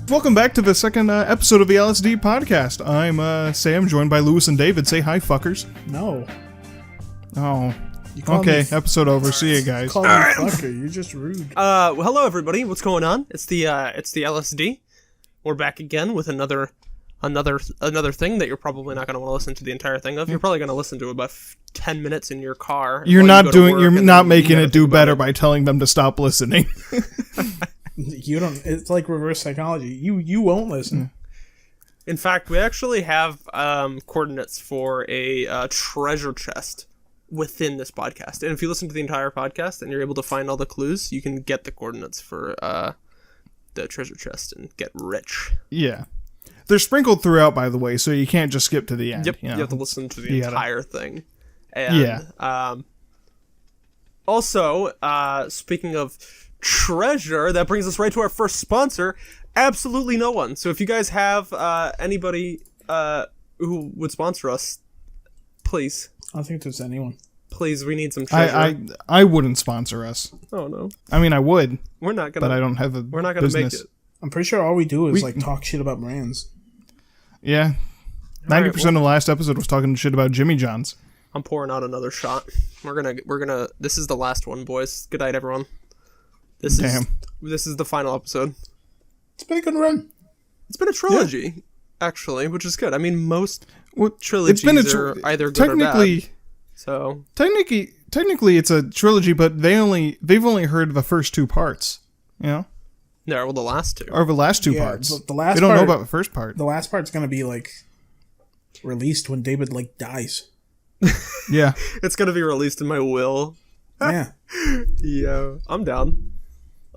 Welcome back to the second episode of the L.S.D. podcast. I'm Sam, joined by Lewis and David. Say hi, fuckers. No. Oh. Okay, episode over. See you guys. Call me fucker. You're just rude. Well, hello everybody. What's going on? It's the L.S.D. We're back again with another thing that you're probably not going to want to listen to the entire thing of. You're probably going to listen to about 10 minutes in your car. You're not making it do better by telling them to stop listening. You don't. It's like reverse psychology. You won't listen. In fact, we actually have coordinates for a treasure chest within this podcast. And if you listen to the entire podcast and you're able to find all the clues, you can get the coordinates for the treasure chest and get rich. Yeah. They're sprinkled throughout, by the way, so you can't just skip to the end. Yep, you have to listen to the entire thing. And, also, speaking of treasure, that brings us right to our first sponsor, Absolutely No One. So if you guys have anybody who would sponsor us, please. I don't think there's anyone. Please, we need some treasure. I wouldn't sponsor us. Oh no. I mean, I would. We're not gonna. But I don't have We're not gonna make it. I'm pretty sure all we do is talk shit about brands. Yeah. 90% of the last episode was talking shit about Jimmy John's. I'm pouring out another shot. We're gonna. This is the last one, boys. Good night, everyone. This is the final episode. It's been a good run. It's been a trilogy, actually, which is good. I mean, most trilogies are either good or bad. So technically, it's a trilogy, but they've only heard the first two parts. You know. Yeah, well, the last two. Or the last two parts. The last they don't know about the first part. The last part's gonna be released when David dies. Yeah. It's gonna be released in my will. Yeah. Yeah. I'm down.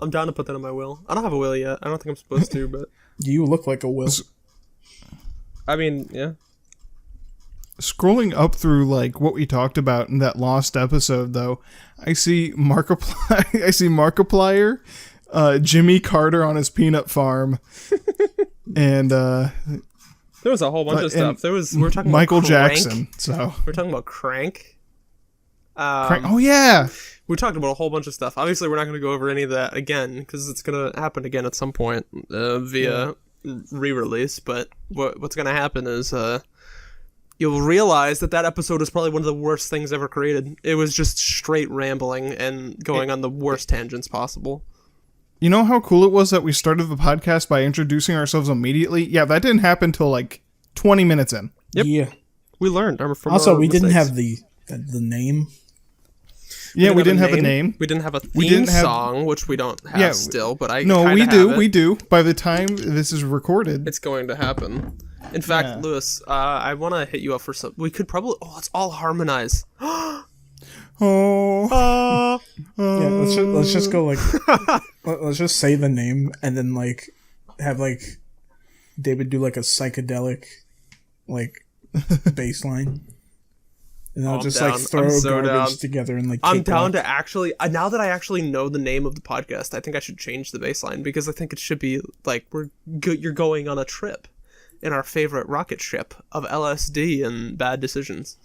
I'm down to put that in my will. I don't have a will yet. I don't think I'm supposed to, but you look like a will. I mean, yeah. Scrolling up through what we talked about in that lost episode, though, I see Markiplier, Jimmy Carter on his peanut farm, and there was a whole bunch of stuff. We're talking Michael about Jackson. So we're talking about Crank. Oh yeah, we talked about a whole bunch of stuff. Obviously, we're not going to go over any of that again because it's going to happen again at some point via re-release. But what's going to happen is you'll realize that episode is probably one of the worst things ever created. It was just straight rambling and going on the worst tangents possible. You know how cool it was that we started the podcast by introducing ourselves immediately? Yeah, that didn't happen till 20 minutes in. Yep. Yeah. We learned. Also, we didn't have the name. Yeah, we didn't have a name. We didn't have a theme song, which we don't have still, but we do. We do. By the time this is recorded, it's going to happen. In fact, Lewis, I want to hit you up for some. We could probably. Let's all harmonize. Yeah, let's just go let's just say the name and then have David do a psychedelic bass line. And I'll just throw garbage together and I'm down to actually now that I actually know the name of the podcast, I think I should change the bass line because I think it should be you're going on a trip in our favorite rocket ship of LSD and bad decisions.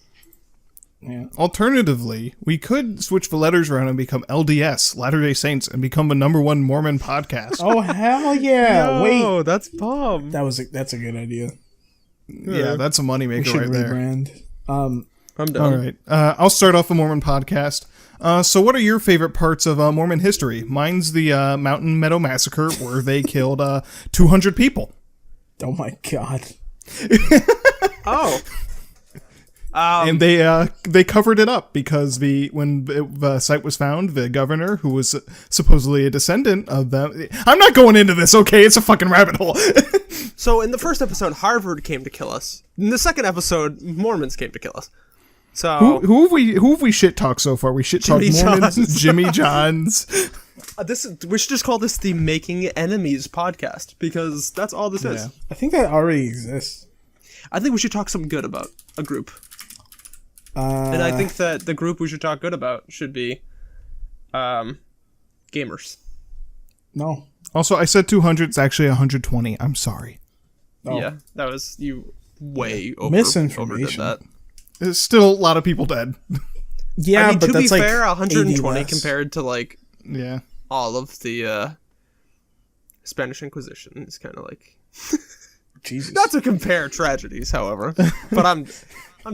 Yeah. Alternatively, we could switch the letters around and become LDS, Latter-day Saints, and become a #1 Mormon podcast. Oh hell yeah! Wait, that's bomb. That's a good idea. Yeah, that's a moneymaker right there. Rebrand. I'm done. All right. I'll start off the Mormon podcast. So what are your favorite parts of Mormon history? Mine's the Mountain Meadow Massacre, where they killed 200 people. Oh my god. Oh. And they covered it up because when the site was found, the governor, who was supposedly a descendant of them... I'm not going into this, okay? It's a fucking rabbit hole. So in the first episode, Harvard came to kill us. In the second episode, Mormons came to kill us. So who have we shit talked so far? We shit talked Mormons, Jimmy John's. We should just call this the Making Enemies podcast because that's all this is. I think that already exists. I think we should talk some good about a group. And I think that the group we should talk good about should be gamers. No. Also, I said 200. It's actually 120. I'm sorry. Oh. Yeah, that was you way misinformation. Overdid that. There's still a lot of people dead. Yeah, I mean, but to that's be fair, 120 80 compared to yeah all of the Spanish Inquisition is kind of like Jesus. not to compare tragedies, however, but I'm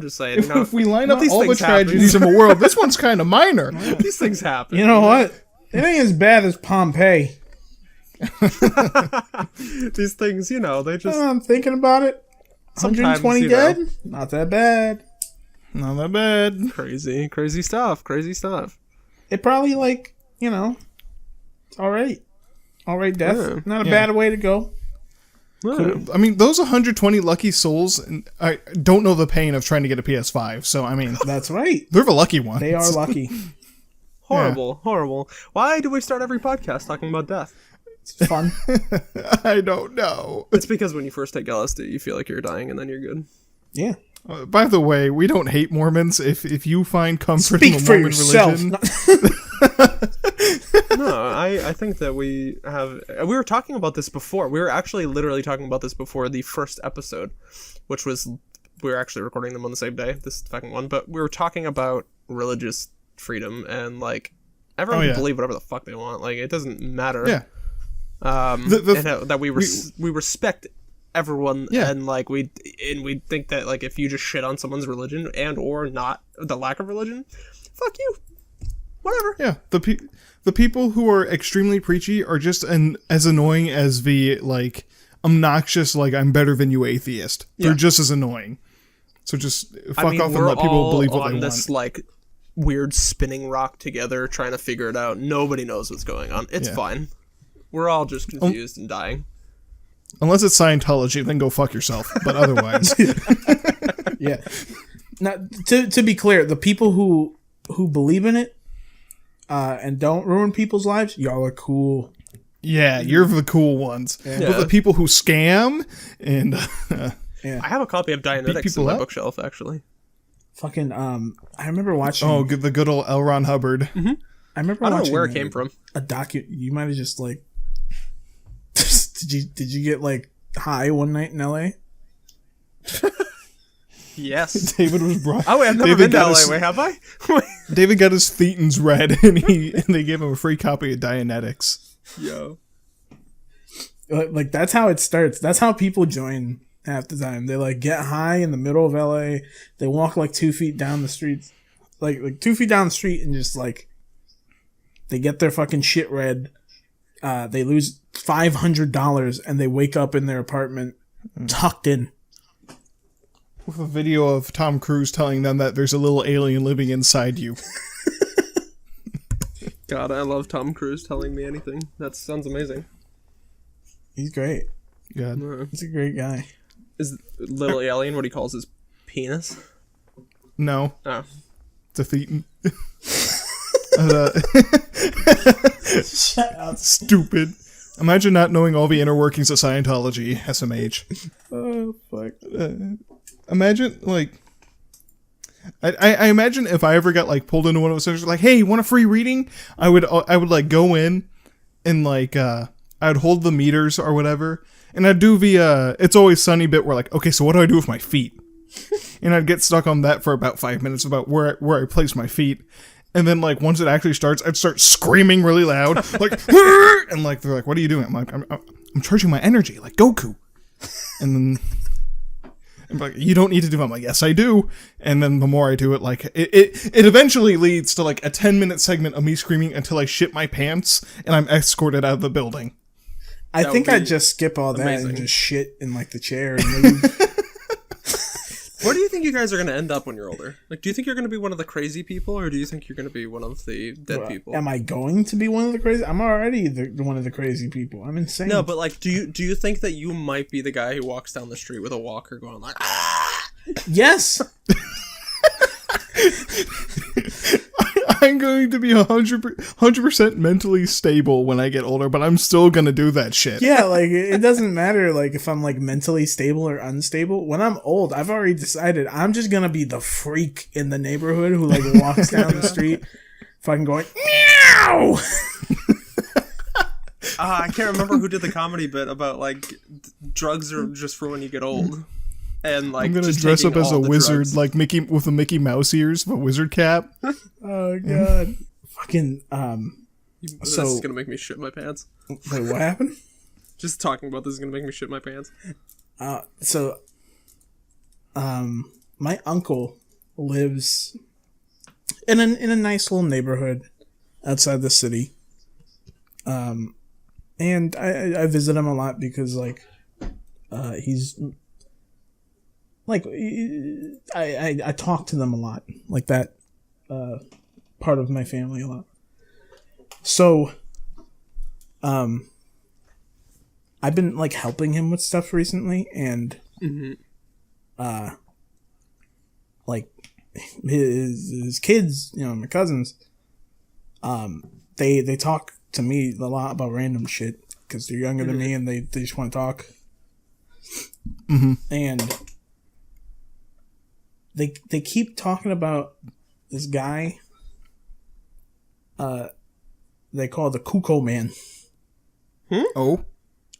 just saying. If we line up these all the things happen. tragedies in the world, this one's kind of minor. These things happen. You know what? It ain't as bad as Pompeii. These things, they just I'm thinking about it. sometimes 120 dead? Not that bad. Not that bad. Crazy stuff. It probably it's all right. All right, death. Yeah. Not a bad way to go. Yeah. I mean, those 120 lucky souls, I don't know the pain of trying to get a PS5. So, I mean, That's right. they're the lucky ones. They are lucky. Horrible. Why do we start every podcast talking about death? It's fun. I don't know. It's because when you first take LSD, you feel like you're dying, and then you're good. Yeah. By the way, we don't hate Mormons. If you find comfort in Speak the for Mormon yourself. religion, No, I think that we were talking about this before. We were actually literally talking about this before the first episode, which was, we were actually recording them on the same day, this fucking one, but we were talking about religious freedom, and like everyone can believe whatever the fuck they want. Like, it doesn't matter. Yeah. And that we respect everyone, and like we think that like if you just shit on someone's religion and or not the lack of religion, fuck you. Whatever. Yeah, the people who are extremely preachy are just as annoying as the like obnoxious like I'm better than you atheist. They're just as annoying. So just fuck off and let people believe what they want. This like weird spinning rock together, trying to figure it out. Nobody knows what's going on. It's fine. We're all just confused and dying. Unless it's Scientology, then go fuck yourself. But otherwise, Yeah. Now, to be clear, the people who believe in it and don't ruin people's lives, y'all are cool. yeah, you're the cool ones. Yeah. But the people who scam and I have a copy of Dianetics in my bookshelf, actually. Fucking I remember watching. the good old L. Ron Hubbard. I remember I don't watching know where it came from. a you might have just like. Did you get like high one night in LA? Yes. David was brought. Oh, wait, I've never been to LA. Wait, have I? David got his thetans read, and they gave him a free copy of Dianetics. Yo. Like that's how it starts. That's how people join half the time. They like get high in the middle of LA. They walk like 2 feet down the street, like 2 feet down the street, and just like they get their fucking shit read. They lose $500 and they wake up in their apartment tucked in. With a video of Tom Cruise telling them that there's a little alien living inside you. God, I love Tom Cruise telling me anything. That sounds amazing. He's great. God. He's a great guy. Is little alien what he calls his penis? No. Oh. It's a thetan. Shut up. Stupid. Imagine not knowing all the inner workings of Scientology, SMH. Oh, fuck. Imagine, like... I imagine if I ever got, like, pulled into one of those centers, like, hey, you want a free reading? I would like, go in and, like, I'd hold the meters or whatever, and I'd do the, It's Always Sunny bit where, like, okay, so what do I do with my feet? And I'd get stuck on that for about 5 minutes about where I place my feet. And then, like, once it actually starts, I'd start screaming really loud, like, and, like, they're like, what are you doing? I'm like, I'm charging my energy, like Goku. And then, I'm like, you don't need to do it. I'm like, yes, I do. And then the more I do it, like, it eventually leads to, like, a 10-minute segment of me screaming until I shit my pants, and I'm escorted out of the building. I think I'd just skip all that and just shit in, like, the chair and leave. Where do you think you guys are going to end up when you're older? Like, do you think you're going to be one of the crazy people, or do you think you're going to be one of the dead people? Am I going to be one of the crazy? I'm already one of the crazy people. I'm insane. No, but like, do you think that you might be the guy who walks down the street with a walker going like, ah? Yes. I'm going to be 100% mentally stable when I get older, but I'm still going to do that shit. Yeah, like, it doesn't matter, like, if I'm, like, mentally stable or unstable. When I'm old, I've already decided I'm just gonna be the freak in the neighborhood who, like, walks down the street fucking going, meow! I can't remember who did the comedy bit about, like, drugs are just for when you get old. And, like, I'm gonna dress up as a wizard, drugs. Like Mickey with the Mickey Mouse ears, a wizard cap. Oh god! Fucking This is gonna make me shit my pants. Wait, what happened? Just talking about this is gonna make me shit my pants. My uncle lives in a nice little neighborhood outside the city. And I visit him a lot because he's like I talk to them a lot, like that part of my family a lot. So I've been like helping him with stuff recently, and like his kids, my cousins, they talk to me a lot about random shit because they're younger than me and they just want to talk. And they keep talking about this guy they call the Cuckoo Man. Oh.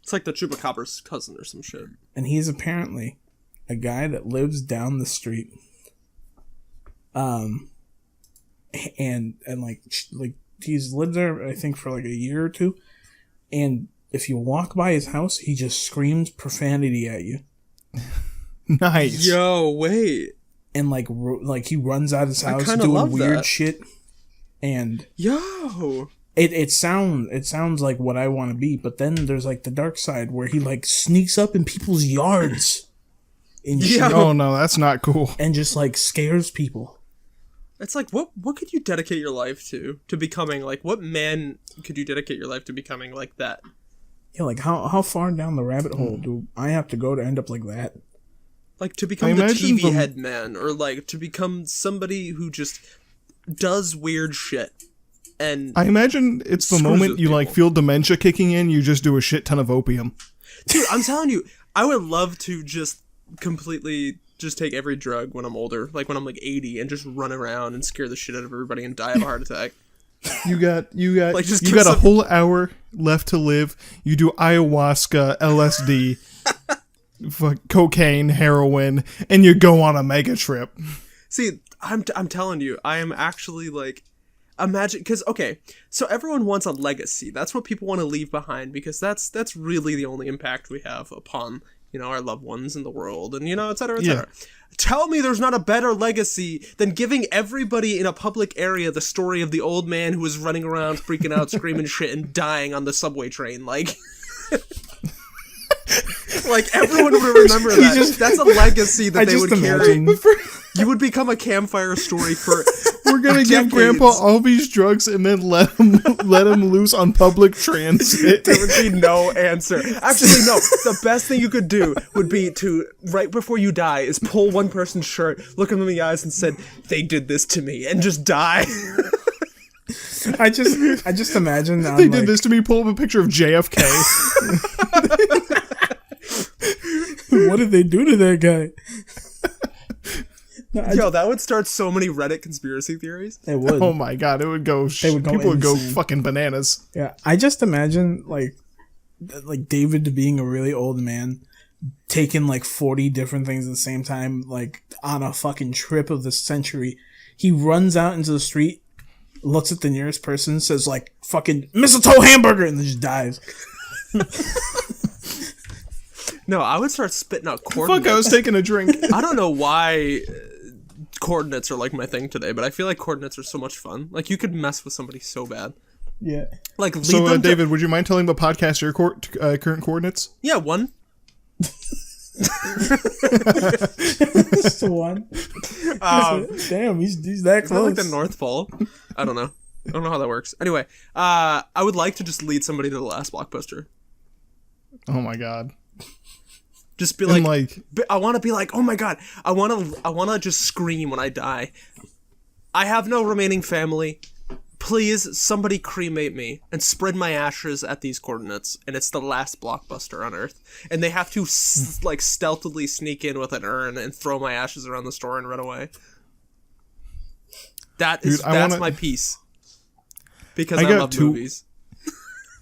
It's like the Chupacabra's cousin or some shit. And he's apparently a guy that lives down the street. And like he's lived there, I think, for like a year or two. And if you walk by his house, he just screams profanity at you. Nice. Yo, wait. And like he runs out of his house doing weird shit. And yo, it sounds like what I want to be, but then there's like the dark side where he like sneaks up in people's yards. And shit, oh no, that's not cool. And just like scares people. It's like, what could you dedicate your life to becoming, like, what man could you dedicate your life to becoming like that? Yeah, like how far down the rabbit hole do I have to go to end up like that? Like, to become the TV head man, or like to become somebody who just does weird shit. And I imagine it's the moment you like feel dementia kicking in, you just do a shit ton of opium. Dude, I'm telling you, I would love to just completely just take every drug when I'm older, like when I'm like 80, and just run around and scare the shit out of everybody and die of a heart attack. You got like, you got a whole hour left to live. You do ayahuasca, LSD, cocaine, heroin, and you go on a mega trip. See, I'm telling you, I am actually like, imagine, because okay, so everyone wants a legacy. That's what people want to leave behind, because that's really the only impact we have upon our loved ones in the world, and et cetera, et cetera. Yeah. Tell me there's not a better legacy than giving everybody in a public area the story of the old man who was running around freaking out, screaming shit, and dying on the subway train. Like, like everyone would remember that. That's a legacy that they would carry. You would become a campfire story for. We're gonna give Grandpa all these drugs and then let him loose on public transit. There would be no answer. Actually, no. The best thing you could do would be to, right before you die, is pull one person's shirt, look them in the eyes, and said, "They did this to me," and just die. I just imagine they did this to me. Pull up a picture of JFK. What did they do to that guy? No, that would start so many Reddit conspiracy theories. It would. Oh my god, it would go. People would go fucking bananas. Yeah, I just imagine like David being a really old man, taking like 40 different things at the same time, like on a fucking trip of the century. He runs out into the street, looks at the nearest person, says like fucking mistletoe hamburger, and then just dies. No, I would start spitting out coordinates. Fuck, I was taking a drink. I don't know why coordinates are like my thing today, but I feel like coordinates are so much fun. Like, you could mess with somebody so bad. Yeah. Like, so, David, would you mind telling the podcast your current coordinates? Yeah, 1. Just 1. Damn, he's that close. Like the North Pole. I don't know. I don't know how that works. Anyway, I would like to just lead somebody to the last blockbuster. Oh my god. Just be like, I want to be like, oh my god, I want to just scream when I die. I have no remaining family. Please, somebody cremate me and spread my ashes at these coordinates, and it's the last blockbuster on Earth. And they have to like stealthily sneak in with an urn and throw my ashes around the store and run away. That's my piece. Because I love movies.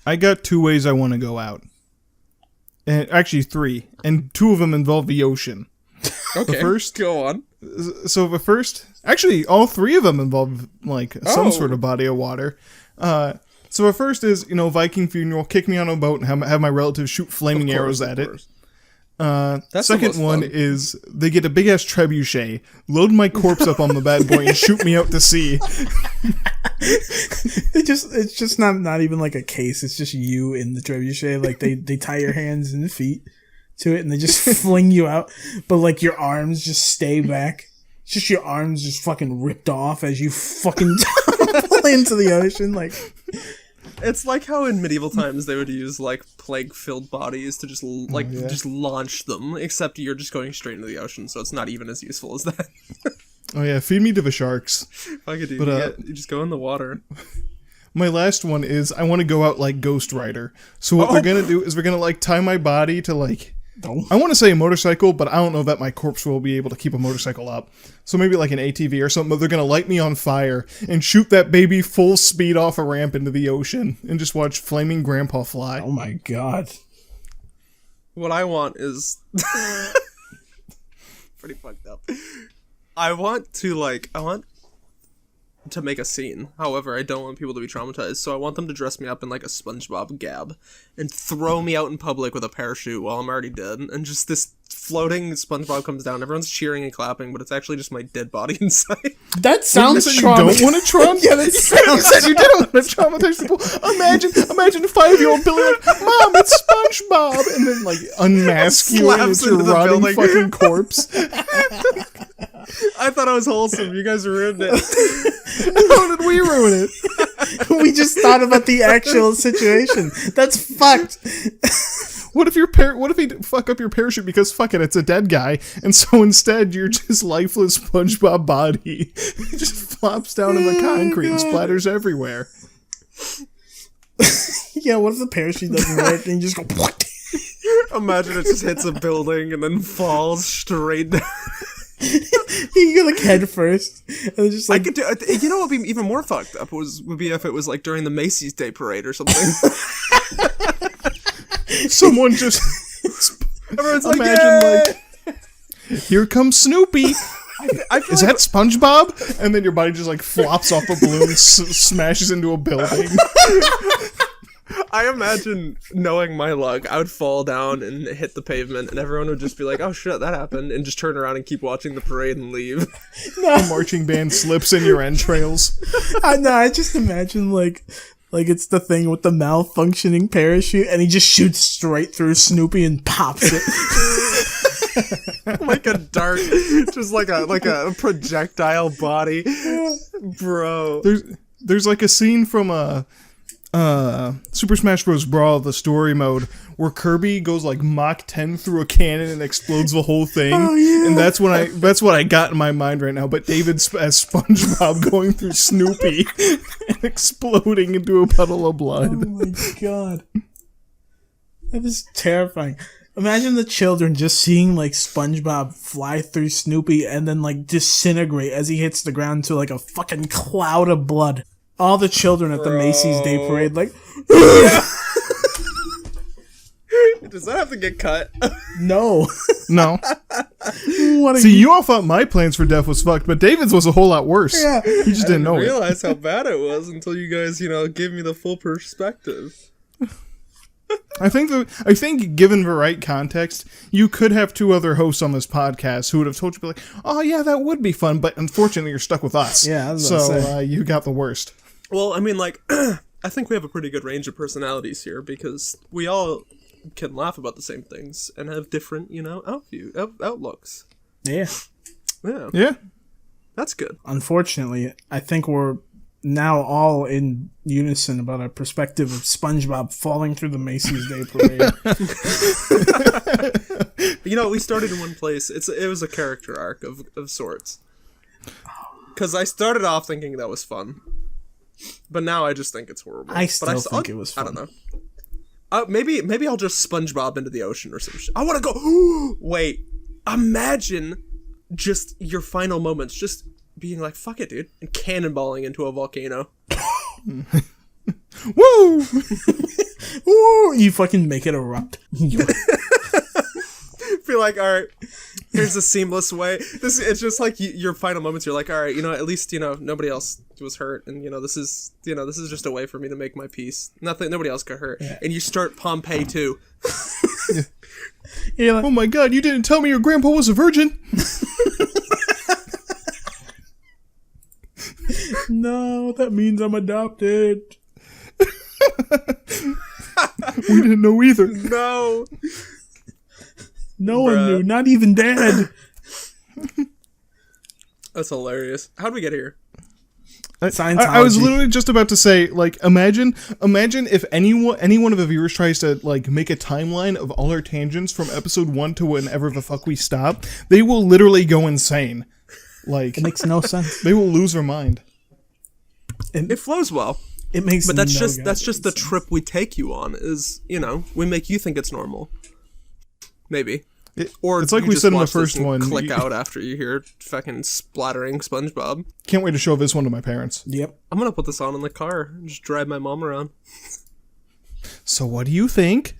I got 2 ways I want to go out. And actually 3, and 2 of them involve the ocean. Okay, the first, go on. So the first, actually all 3 of them involve like some sort of body of water. So the first is, Viking funeral, kick me on a boat and have my relatives shoot flaming arrows at it. Second one is they get a big ass trebuchet, load my corpse up on the bad boy, and shoot me out to sea. It's just not even like a case. It's just you in the trebuchet. Like they tie your hands and feet to it, and they just fling you out. But like your arms just stay back. It's just your arms just fucking ripped off as you fucking tumble into the ocean. Like. It's like how in medieval times they would use like plague-filled bodies to just just launch them, except you're just going straight into the ocean, so it's not even as useful as that. Oh yeah, feed me to the sharks. Fuck it, dude. You just go in the water. My last one is I want to go out like Ghost Rider. So what we're gonna do is we're gonna tie my body to I want to say a motorcycle, but I don't know that my corpse will be able to keep a motorcycle up. So maybe like an ATV or something, but they're going to light me on fire and shoot that baby full speed off a ramp into the ocean and just watch flaming grandpa fly. Oh my god. What I want is... pretty fucked up. I want to make a scene. However, I don't want people to be traumatized, so I want them to dress me up in like a SpongeBob gab and throw me out in public with a parachute while I'm already dead, and just this floating SpongeBob comes down. Everyone's cheering and clapping, but it's actually just my dead body inside. That sounds traumatizing. You don't want to traumatize? Yeah, that sounds... You said you didn't want to traumatize people. Imagine 5-year-old Billy like, Mom, it's SpongeBob, and then like unmask you and it's your rotting fucking corpse. I thought I was wholesome. You guys ruined it. How did we ruin it? We just thought about the actual situation. That's fucked. What if he fuck up your parachute because fuck it, it's a dead guy, and so instead you're just lifeless SpongeBob body. It just flops down in the concrete and splatters everywhere. Yeah, what if the parachute doesn't work and you just go what? Imagine it just hits a building and then falls straight down. You go like head first, and then just like I could do. You know what would be even more fucked up would be if it was like during the Macy's Day Parade or something. Someone just everyone's imagine like here comes Snoopy. Is that SpongeBob? And then your body just like flops off a balloon, smashes into a building. I imagine, knowing my luck, I would fall down and hit the pavement, and everyone would just be like, "Oh shit, that happened," and just turn around and keep watching the parade and leave. No. The marching band slips in your entrails. I just imagine like it's the thing with the malfunctioning parachute, and he just shoots straight through Snoopy and pops it. Like a dart, just like a projectile body, bro. There's like a scene from Super Smash Bros. Brawl, the story mode, where Kirby goes like Mach 10 through a cannon and explodes the whole thing. Oh, yeah. And that's what I got in my mind right now. But David's as SpongeBob going through Snoopy and exploding into a puddle of blood. Oh my god. That is terrifying. Imagine the children just seeing like SpongeBob fly through Snoopy and then like disintegrate as he hits the ground to like a fucking cloud of blood. All the children at the Macy's Day Parade, like, does that have to get cut? No. See, you all thought my plans for death was fucked, but David's was a whole lot worse. Yeah. You just didn't know it. I didn't realize how bad it was until you guys, gave me the full perspective. I think given the right context, you could have two other hosts on this podcast who would have told you, like, oh yeah, that would be fun, but unfortunately you're stuck with us. Yeah, I was about to say. You got the worst. Well, I mean, like, I think we have a pretty good range of personalities here because we all can laugh about the same things and have different, outlooks. Yeah. Yeah. That's good. Unfortunately, I think we're now all in unison about our perspective of SpongeBob falling through the Macy's Day Parade. We started in one place. It was a character arc of sorts. Because I started off thinking that was fun. But now I just think it's horrible. I still think it was fun. I don't know. Maybe I'll just SpongeBob into the ocean or some shit. I want to go. Wait. Imagine just your final moments, just being like, "Fuck it, dude," and cannonballing into a volcano. Woo! Woo! You fucking make it erupt. Feel like, all right, here's a seamless way. It's just like your final moments. You're like, all right, at least nobody else was hurt, and this is just a way for me to make my peace. Nobody else got hurt, and you start Pompeii too. You're like, Oh my god, you didn't tell me your grandpa was a virgin. no, that means I'm adopted. We didn't know either. No. No one knew, not even Dad. That's hilarious. How'd we get here? I was literally just about to say, like, imagine if any one of the viewers tries to, like, make a timeline of all our tangents from episode 1 to whenever the fuck we stop. They will literally go insane. Like, It makes no sense. they will lose their mind. It flows well. It makes But that's no just goddamn the sense. trip we take you on is, we make you think it's normal. Maybe. Or It's like you we just said in the watch this first and one. click out after you hear fucking splattering SpongeBob. Can't wait to show this one to my parents. Yep. I'm gonna put this on in the car and just drive my mom around. So what do you think?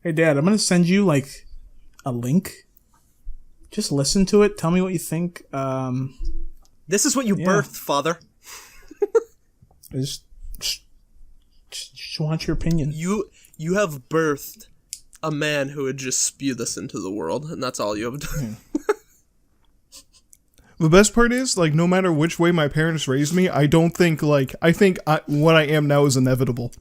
Hey, Dad, I'm gonna send you like a link. Just listen to it. Tell me what you think. This is what you birthed, father. I just want your opinion. You have birthed a man who would just spew this into the world, and that's all you have done. The best part is, like, no matter which way my parents raised me, I think what I am now is inevitable.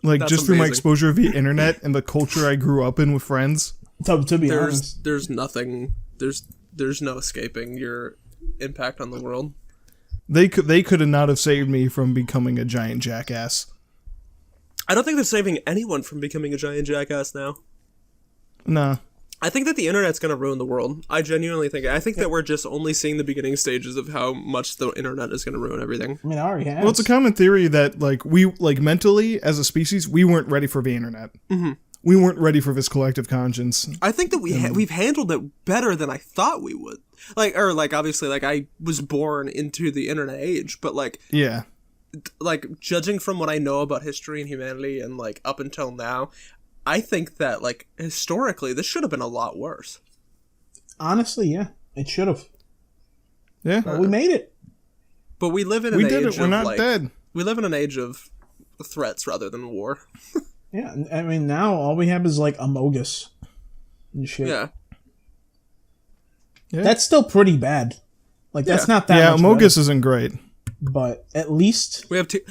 Like, That's just through my amazing. exposure of the internet and the culture I grew up in with friends. To be honest, There's nothing. There's no escaping your impact on the world. They could not have saved me from becoming a giant jackass. I don't think they're saving anyone from becoming a giant jackass now. Nah. I think that the internet's going to ruin the world. I genuinely think. I think that we're just only seeing the beginning stages of how much the internet is going to ruin everything. I mean, I already have. Well, it's a common theory that, like, we, like, mentally, as a species, we weren't ready for the internet. Mm-hmm. We weren't ready for this collective conscience. I think that we've handled it better than I thought we would. Obviously, I was born into the internet age, but, Yeah. Judging from what I know about history and humanity and, up until now, I think that, historically, this should have been a lot worse. Honestly, yeah, it should have. Yeah. But we made it. But we live in an We age did it. We're of, not dead. We live in an age of threats rather than war. Yeah, I mean, now all we have is, Amogus and shit. Yeah. Yeah. That's still pretty bad. That's Yeah. not that Yeah, much Amogus isn't great. better, but at least... We have it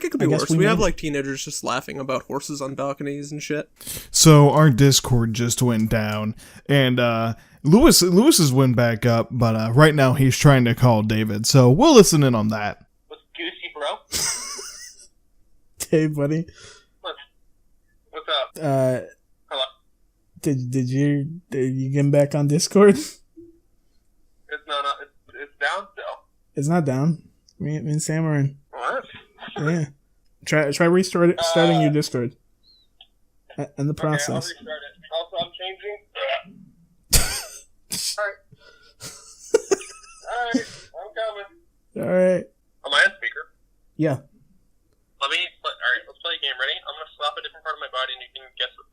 could be I guess worse. we We have, made it. teenagers just laughing about horses on balconies and shit. So our Discord just went down, and Lewis's went back up, but right now he's trying to call David. So we'll listen in on that. What's goosey, bro? Hey, buddy. What's up? Hello? Did you get back on Discord? It's down still. It's not down. Me and Sam are in. What? Yeah. Try starting your Discord. And the Okay, I'll process. restart it. Also, I'm changing. Alright, I'm coming. Alright. Am I on speaker? Yeah. Alright, let's play a game. Ready? I'm gonna slap a different part of my body and you can guess what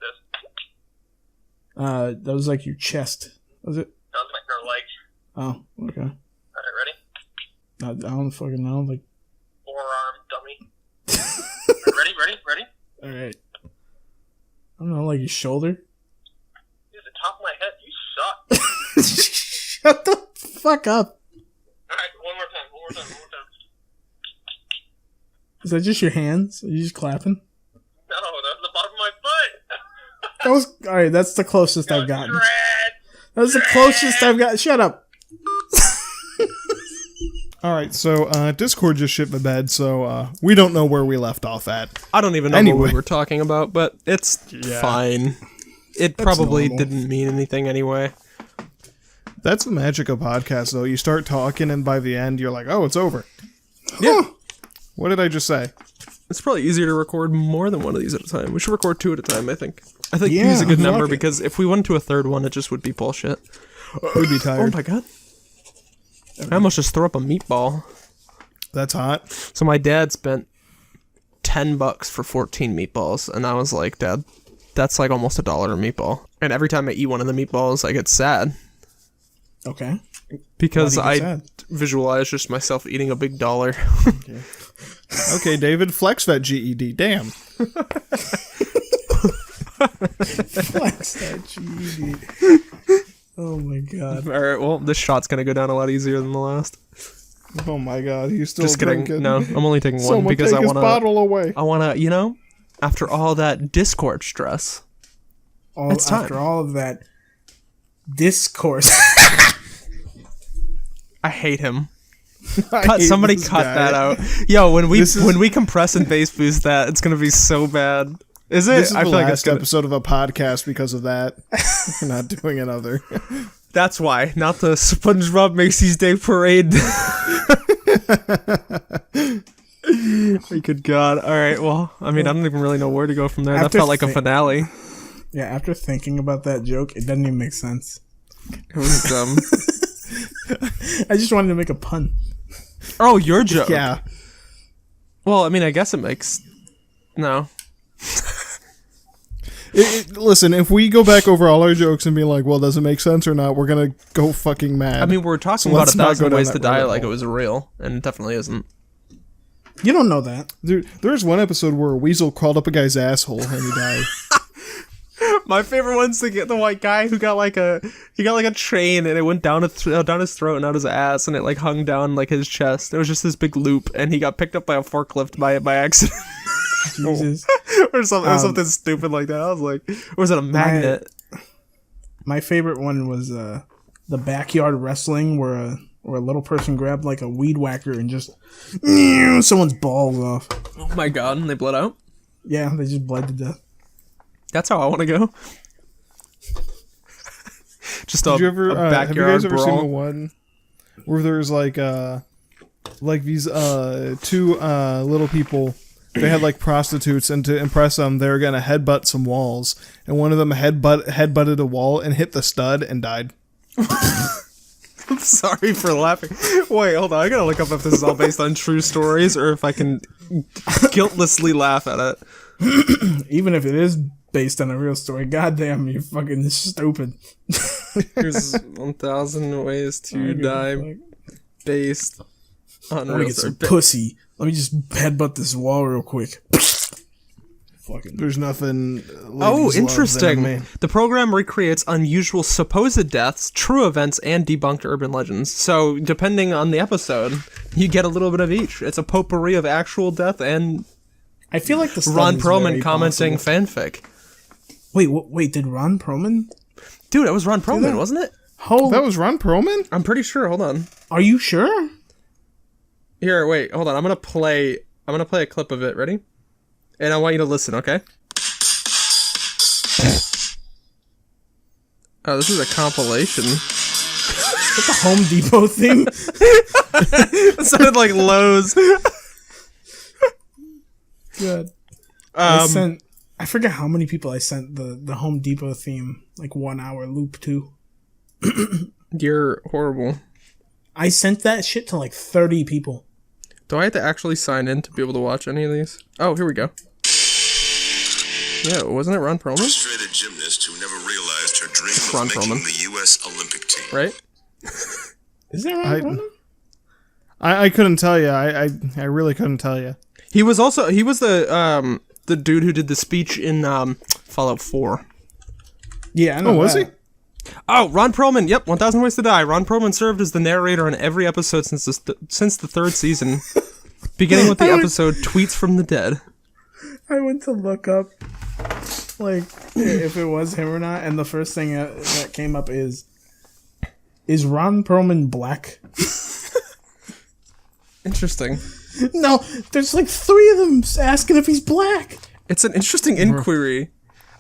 this. That was like your chest. Was it? That was my legs. Oh, okay. Alright, ready? I don't fucking know. Forearm, dummy. Ready? Alright. I don't know, like your shoulder? Dude, the top of my head, you suck. Shut the fuck up. Alright, one more time. Is that just your hands? Are you just clapping? No, that's the bottom of my foot. That was alright. That's the closest I've gotten. Dread. That was the closest I've got. Shut up. Alright, so Discord just shit the bed, so we don't know where we left off at. I don't even know Anyway. what we were talking about, but it's fine. It probably normal. didn't mean anything anyway. That's the magic of podcasts, though. You start talking, and by the end, you're like, oh, it's over. Yeah. What did I just say? It's probably easier to record more than one of these at a time. We should record 2 at a time, I think. I think 2 Yeah, is a good I number like it. because if we went to a third one, it just would be bullshit. We'd be Oh tired. my god. I almost just threw up a meatball. That's hot. So my dad spent $10 for 14 meatballs, and I was like, Dad, that's like almost $1 a meatball. And every time I eat one of the meatballs, I get sad. Okay. Because Why do you get I sad? visualize just myself eating a big dollar. Okay, David, flex that GED. Damn. Flex that GED. Oh my god. All right, well, this shot's gonna go down a lot easier than the last. Oh my god, he's still Just kidding. drinking. No, I'm only taking one Someone because take I his wanna. bottle away. I wanna, you know, after all that Discord stress. It's time. After all of that discourse. I hate him. I hate Somebody this cut guy. that out. Yo, when we compress and bass boost that, it's gonna be so bad. Is it? This is I the feel like it's last gonna. episode of a podcast because of that. We're not doing another. That's why, not the SpongeBob Macy's Day Parade. My good God. All right. Well, I mean, I don't even really know where to go from there. That After felt like a finale. Yeah, after thinking about that joke, it doesn't even make sense. It was dumb. I just wanted to make a pun. Oh, your joke. Yeah. Well, I mean, I guess it makes. No. Listen, if we go back over all our jokes and be like, well, does it make sense or not, we're gonna go fucking mad. I mean, we're talking So about let's not go 1,000 down ways that to die rabbit like it hole. was real, and it definitely isn't. You don't know that. There's one episode where a weasel crawled up a guy's asshole and he died. My favorite one's to get the white guy who got like a chain and it went down his throat and out his ass and it like hung down like his chest. It was just this big loop and he got picked up by a forklift by accident. Jesus. or something stupid like that. I was like, or was it a magnet? My favorite one was the backyard wrestling where a little person grabbed like a weed whacker and just someone's balls off. Oh my God, and they bled out? Yeah, they just bled to death. That's how I want to go. Just a backyard have you guys ever brawl. seen the one where there's like these two little people? They had like prostitutes, and to impress them, they were gonna headbutt some walls, and one of them headbutted a wall and hit the stud and died. I'm sorry for laughing. Wait, hold on. I gotta look up if this is all based on true stories or if I can guiltlessly laugh at it. Even if it is based on a real story, goddamn, you're fucking stupid. Here's 1,000 ways to die based on Let me real get some story. pussy. Let me just headbutt this wall real quick. Fucking. There's nothing. Oh, ladies love interesting. than me. The program recreates unusual supposed deaths, true events, and debunked urban legends. So, depending on the episode, you get a little bit of each. It's a potpourri of actual death and I feel like the Ron study's Perlman very commenting possible. fanfic. Wait, did Ron Perlman? Dude, that was Ron Perlman, wasn't it? That was Ron Perlman? I'm pretty sure. Hold on. Are you sure? Here, wait, hold on. I'm gonna play a clip of it. Ready? And I want you to listen, okay? Oh, this is a compilation. Is that the Home Depot thing? It sounded like Lowe's. Good. I forget how many people I sent the Home Depot theme, like 1 hour loop to. You're horrible. I sent that shit to like 30 people. Do I have to actually sign in to be able to watch any of these? Oh, here we go. Yeah, wasn't it Ron Perlman? Frustrated gymnast who never realized her dream of Ron making Perlman. the U.S. Olympic team. Right? Is that Ron Perlman? I couldn't tell you. I really couldn't tell you. He was the dude who did the speech in Fallout 4. Yeah, I know. Oh, was he? Oh, Ron Perlman. Yep, 1,000 Ways to Die. Ron Perlman served as the narrator on every episode since the third season, beginning with the episode "Tweets from the Dead." I went to look up, like, if it was him or not, and the first thing that came up is Ron Perlman black? Interesting. No, there's like 3 of them asking if he's black. It's an interesting inquiry.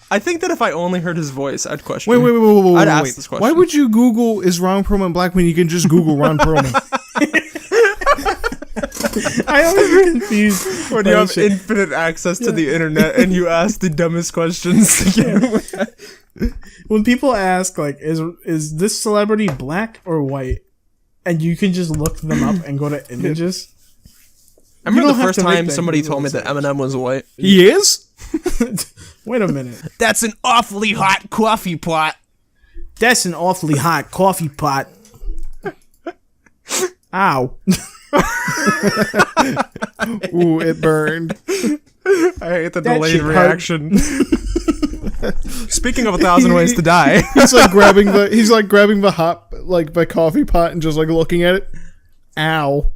I think that if I only heard his voice, I'd question. Wait. I'd ask this question. Why would you Google is Ron Perlman black when you can just Google Ron Perlman? I always get confused When you have infinite access to the internet and you ask the dumbest questions to get when people ask like, is this celebrity black or white, and you can just look them up and go to images. I remember don't the have first to make time that somebody Google told me that search. Eminem was white. He is? Wait a minute. That's an awfully hot coffee pot. That's an awfully hot coffee pot. Ow. Ooh, it burned. I hate the That delayed shit hurt. reaction. Speaking of 1,000 Ways to Die, He's like grabbing the hot the coffee pot and just like looking at it. Ow.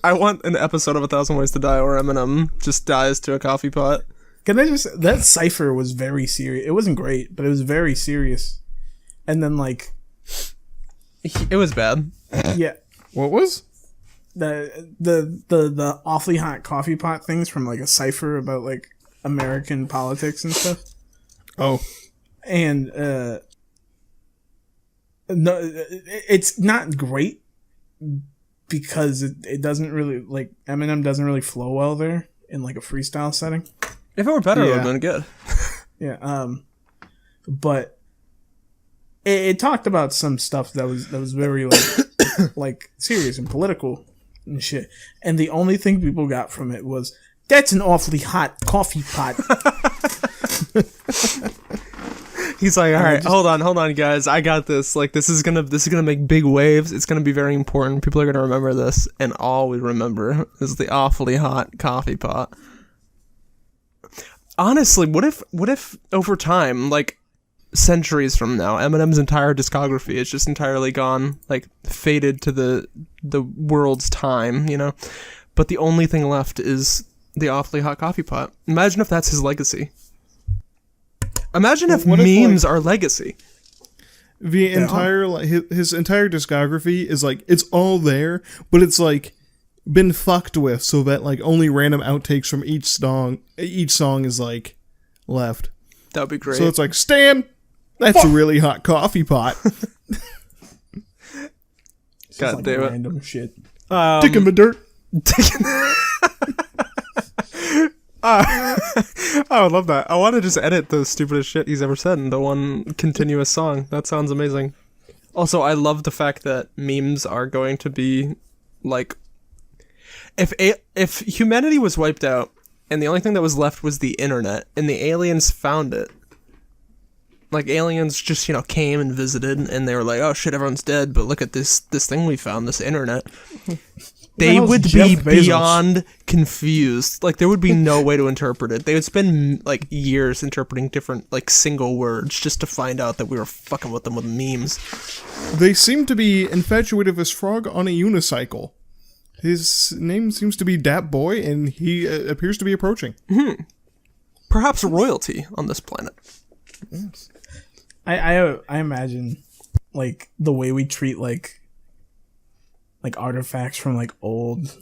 I want an episode of 1,000 Ways to Die where Eminem just dies to a coffee pot. Can I just... That cipher was very serious. It wasn't great, but it was very serious. And then, like... It was bad. Yeah. What was? The awfully hot coffee pot things from, like, a cipher about, like, American politics and stuff. Oh. And, no, it's not great because it doesn't really, like, Eminem doesn't really flow well there in, like, a freestyle setting. If it were better, it would Yeah. have been good. Yeah, but it talked about some stuff that was very like like serious and political and shit. And the only thing people got from it was, "That's an awfully hot coffee pot." He's like, all right, hold on, guys, I got this. Like, this is gonna make big waves. It's gonna be very important. People are gonna remember this, and all we remember is the awfully hot coffee pot. Honestly, what if over time, like centuries from now, Eminem's entire discography is just entirely gone, like faded to the world's time, you know? But the only thing left is the awfully hot coffee pot. Imagine if that's his legacy. Imagine if memes are legacy. The entire his entire discography is like, it's all there, but it's like been fucked with so that like only random outtakes from each song is like left. That would be great. So it's like, Stan, that's a really hot coffee pot. God Like damn it. random shit. Dick in the dirt. I would love that. I want to just edit the stupidest shit he's ever said into one continuous song. That sounds amazing. Also, I love the fact that memes are going to be like, if humanity was wiped out and the only thing that was left was the internet and the aliens found it, like aliens just, you know, came and visited and they were like, oh shit, everyone's dead, but look at this thing we found, this internet. They would be beyond confused. Like, there would be no way to interpret it. They would spend, like, years interpreting different, like, single words just to find out that we were fucking with them with memes. They seem to be infatuated with this frog on a unicycle. His name seems to be Dat Boy, and he appears to be approaching. Perhaps royalty on this planet. I imagine, like, the way we treat, like artifacts from, like, old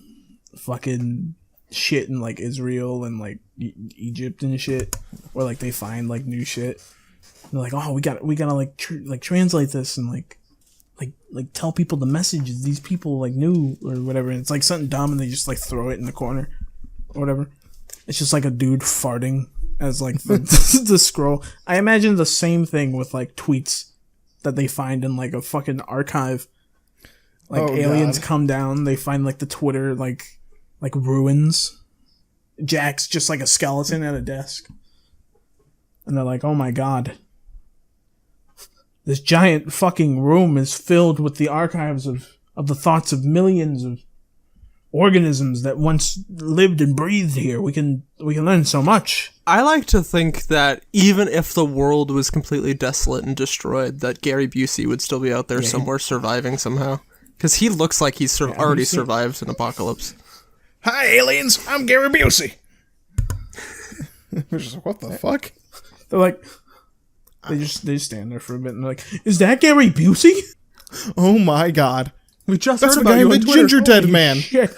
fucking shit in, like, Israel and, like, Egypt and shit, where, like, they find, like, new shit. And they're like, oh, we gotta, like, translate this and, like, tell people the messages these people, like, knew or whatever. And it's, like, something dumb and they just, like, throw it in the corner or whatever. It's just, like, a dude farting as, like, the scroll. I imagine the same thing with, like, tweets that they find in, like, a fucking archive. Like, aliens come down, they find, like, the Twitter, like ruins. Jack's just, like, a skeleton at a desk. And they're like, oh my god. This giant fucking room is filled with the archives of the thoughts of millions of organisms that once lived and breathed here. We can learn so much. I like to think that even if the world was completely desolate and destroyed, that Gary Busey would still be out there somewhere surviving somehow. Because he looks like he's already survived an apocalypse. Hi, aliens. I'm Gary Busey. What the fuck? They're like, they just stand there for a bit and they're like, is that Gary Busey? Oh my god. We just That's heard the about guy you in on the Twitter. ginger dead Holy man. shit.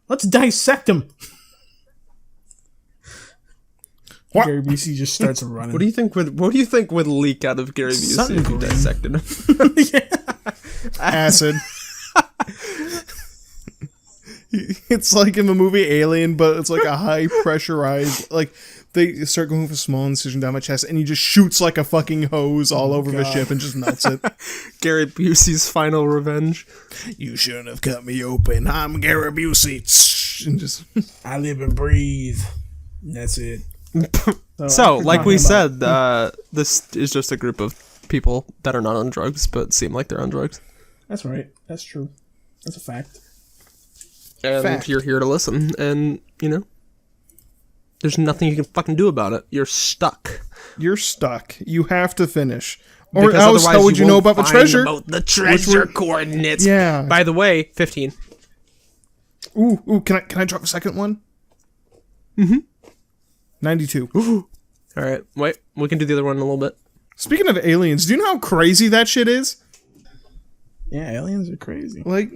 Let's dissect him. What? Gary Busey just starts running. What do you think would leak out of Gary Busey Something if you green. dissected him? Acid. It's like in the movie Alien, but it's like a high pressurized, like they start going with a small incision down my chest and he just shoots like a fucking hose all over the ship and just melts it. Gary Busey's final revenge. You shouldn't have cut me open. I'm Gary Busey. And just I live and breathe. And that's it. So, like we talking said, this is just a group of people that are not on drugs but seem like they're on drugs. That's right. That's true. That's a fact. And Fact. you're here to listen, and, you know, there's nothing you can fucking do about it. You're stuck. You're stuck. You have to finish. Or Because else, otherwise how would you know won't about the find treasure? About the treasure coordinates. Yeah. By the way, 15. Ooh, can I drop a second one? Mm-hmm. 92. All right, wait. We can do the other one in a little bit. Speaking of aliens, do you know how crazy that shit is? Yeah, aliens are crazy. Like,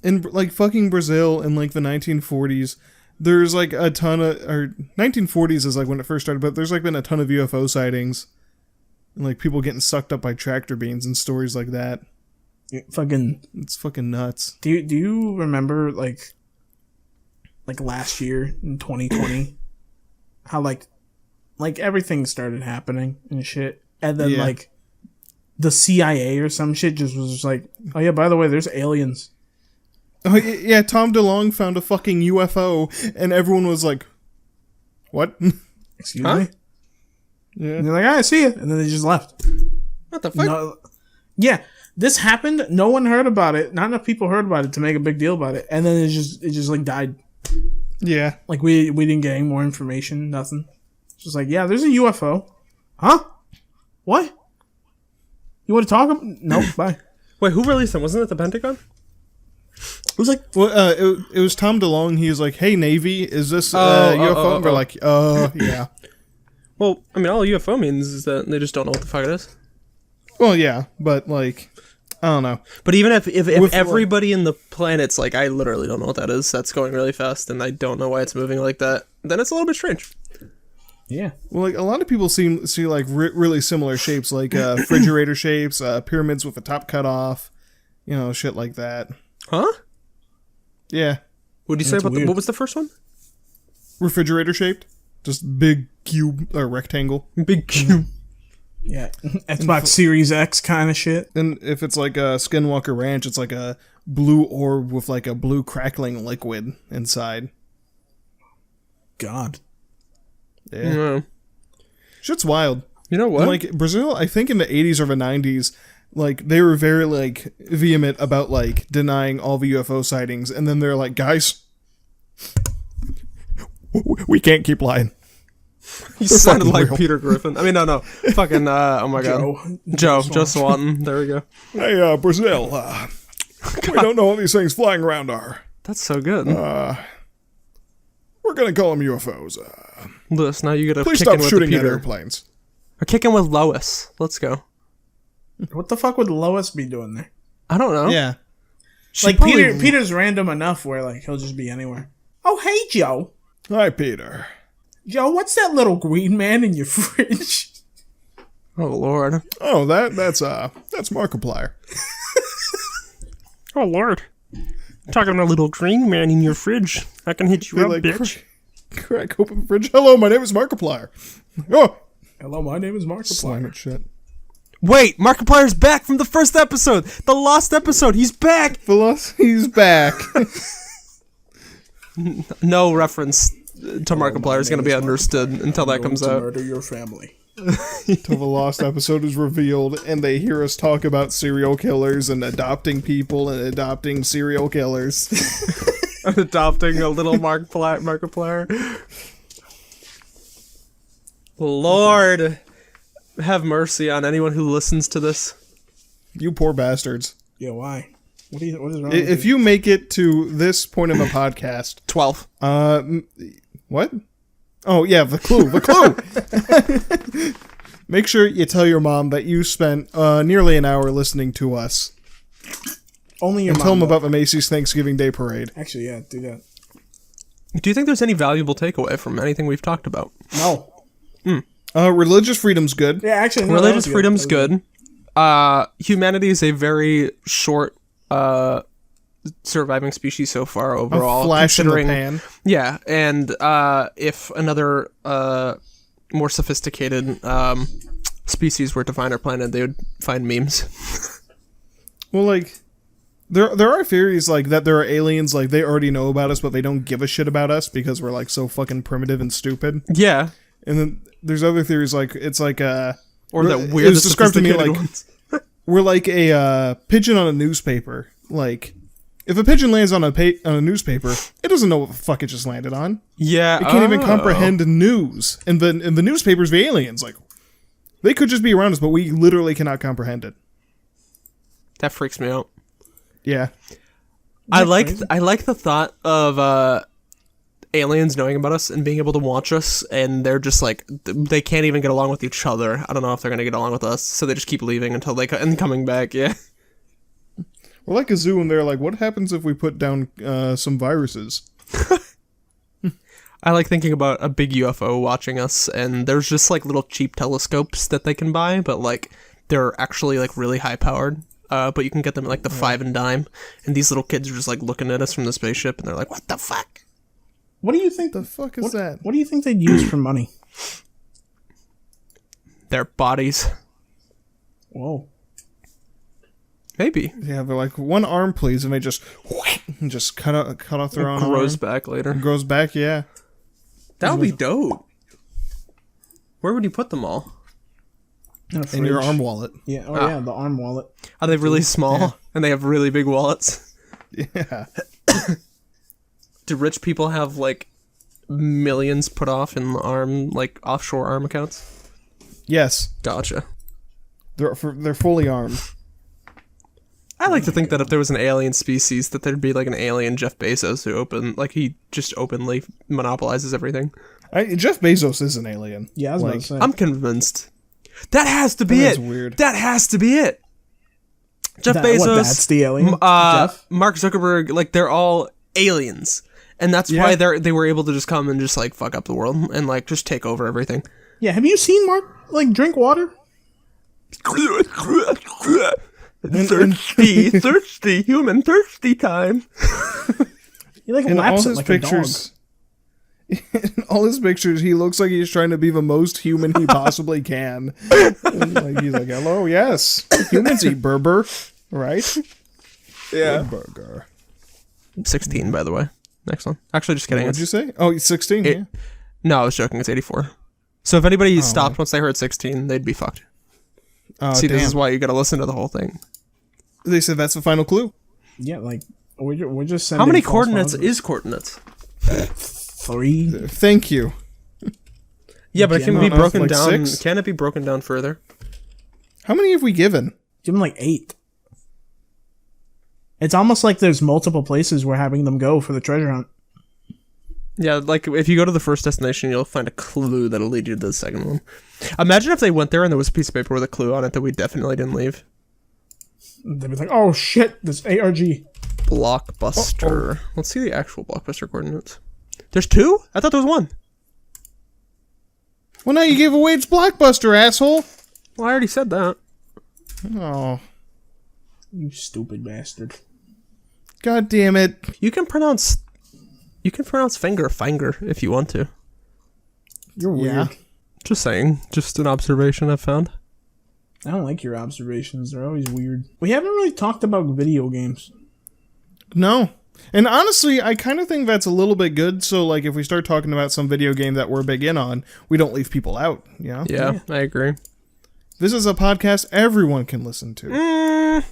in like fucking Brazil in like the 1940s, there's like a ton of, or 1940s is like when it first started, but there's like been a ton of UFO sightings. And like people getting sucked up by tractor beams and stories like that. It's fucking nuts. Do you remember like last year in 2020 how like everything started happening and shit, and then like the CIA or some shit just was just like, oh yeah, by the way, there's aliens. Oh yeah, Tom DeLonge found a fucking UFO, and everyone was like, "What?" Excuse me. Yeah. And they're like, I see it, and then they just left. What the fuck? No, yeah, this happened. No one heard about it. Not enough people heard about it to make a big deal about it, and then it just like died. Yeah. Like we didn't get any more information. Nothing. It's just like, yeah, there's a UFO. Huh? What? You want to talk? No, bye. Wait, who released them? Wasn't it the Pentagon? It was like, Well, it was Tom DeLonge. He was like, "Hey Navy, is this UFO?" And we're like, yeah." Well, I mean, all a UFO means is that they just don't know what the fuck it is. Well, yeah, but like, I don't know. But even if With everybody in the planet's like, I literally don't know what that is, that's going really fast, and I don't know why it's moving like that, then it's a little bit strange. yeah. Well, like a lot of people see like really similar shapes, like refrigerator shapes, pyramids with the top cut off, shit like that. Huh? Yeah, What did you say about what was the first one? refrigerator shaped, just big cube or rectangle. Big cube. Yeah. Xbox Series X kind of shit. And if it's like a Skinwalker Ranch, it's like a blue orb with like a blue crackling liquid inside. God. Yeah. Yeah. Shit's wild. You know what? And, like Brazil, I think in the 80s or the 90s, like they were very like vehement about like denying all the UFO sightings, and then they're like, guys, we can't keep lying. You sounded fucking like real. Peter Griffin. I mean, no. Fucking, oh my god. Joe Swanton. There we go. Hey, Brazil, we don't know what these things flying around are. That's so good. We're gonna call them UFOs. Lewis, now you get a Please kick in stop with shooting at Peter. airplanes. Or kick in with Lois. Let's go. What the fuck would Lois be doing there? I don't know. Yeah. Like Peter's random enough where like he'll just be anywhere. Oh hey Joe. Hi, Peter. Joe, what's that little green man in your fridge? Oh lord. Oh, that's Markiplier. Oh lord. Talking about a little green man in your fridge. I can hit you They up, like bitch. crack open the fridge. Hello, my name is Markiplier. Oh, Hello, my name is Markiplier. slime it shit. Wait, Markiplier's back from the first episode. The lost episode. He's back. He's back. No reference to Markiplier is going to be understood until that comes out. Murder your family. Till the lost episode is revealed, and they hear us talk about serial killers and adopting people and adopting serial killers. Adopting a little Markiplier. Lord, have mercy on anyone who listens to this. You poor bastards. Yeah, why? What is wrong? If you make it to this point in the podcast, 12. what? Oh yeah, the clue. Make sure you tell your mom that you spent nearly an hour listening to us. Only your And mom. tell them though. about the Macy's Thanksgiving Day Parade. Actually, yeah, do that. Do you think there's any valuable takeaway from anything we've talked about? No. Religious freedom's good. Yeah, actually, no, Religious that was freedom's That was good. Humanity is a very short surviving species so far overall. A flash in the considering- pan. Yeah, and if another more sophisticated species were to find our planet, they would find memes. Well, like, there are theories like that there are aliens like they already know about us, but they don't give a shit about us because we're like so fucking primitive and stupid. Yeah. And then there's other theories like it's like Or that It weird was described to me sophisticated like ones. we're like a pigeon on a newspaper. Like, if a pigeon lands on a newspaper, it doesn't know what the fuck it just landed on. Yeah, It can't even comprehend news. And the newspapers, the aliens, like, they could just be around us, but we literally cannot comprehend it. That freaks me out. Yeah. I like the thought of aliens knowing about us and being able to watch us, and they're just like, they can't even get along with each other. I don't know if they're gonna get along with us, so they just keep leaving until and coming back. Yeah. We're like a zoo, and they're like, what happens if we put down some viruses? I like thinking about a big UFO watching us, and there's just like little cheap telescopes that they can buy, but like they're actually like really high powered. But you can get them at like the 5 and dime, and these little kids are just like looking at us from the spaceship, and they're like, "What the fuck? What do you think? The fuck is that? What do you think they'd use for money? Their bodies, Whoa. maybe." Yeah, they're like, one arm, please, and they just cut off their own Grows arm. back later. Grows back, yeah. That would be dope. Where would you put them all? In your arm wallet. Yeah. Oh yeah, the arm wallet. Are they really small and they have really big wallets? Yeah. Do rich people have like millions put off in arm, like offshore arm accounts? Yes. Gotcha. They're fully armed. I like to think that if there was an alien species, that there'd be like an alien Jeff Bezos he just openly monopolizes everything. Jeff Bezos is an alien. Yeah, I was about to say. I'm convinced. That has to be That's it. weird. That has to be it. Jeff What, Bezos, that's the alien? Jeff? Mark Zuckerberg, like they're all aliens, and that's why they were able to just come and just like fuck up the world and like just take over everything. Yeah. Have you seen Mark like drink water? thirsty human, thirsty time. He like In all laps it his like pictures, in all his pictures, he looks like he's trying to be the most human he possibly can. Like, he's like, "Hello, yes, humans eat burger, right?" Yeah. Burger. 16, by the way. Next one. Actually, just kidding. What did you say? Oh, he's 16. Yeah. No, I was joking. It's 84. So if anybody stopped once they heard 16, they'd be fucked. Oh, See, damn. this is why you gotta listen to the whole thing. They said that's the final clue. Yeah, like we're just sending. How many false coordinates positives. is coordinates? 3? Thank you. Yeah, but it can be Like broken down. 6? Can it be broken down further? How many have we given? Give them like 8. It's almost like there's multiple places we're having them go for the treasure hunt. Yeah, like if you go to the first destination, you'll find a clue that'll lead you to the second one. Imagine if they went there and there was a piece of paper with a clue on it that we definitely didn't leave. They'd be like, "Oh shit, this ARG." Blockbuster. Let's see the actual Blockbuster coordinates. There's 2? I thought there was 1. Well, now you gave away its Blockbuster, asshole. Well, I already said that. Oh, You stupid bastard. god damn it. You can pronounce finger if you want to. You're weird. Yeah. Just saying. Just an observation I've found. I don't like your observations. They're always weird. We haven't really talked about video games. No. And honestly, I kind of think that's a little bit good. So, like, if we start talking about some video game that we're big in on, we don't leave people out, you know? Yeah, I agree. This is a podcast everyone can listen to.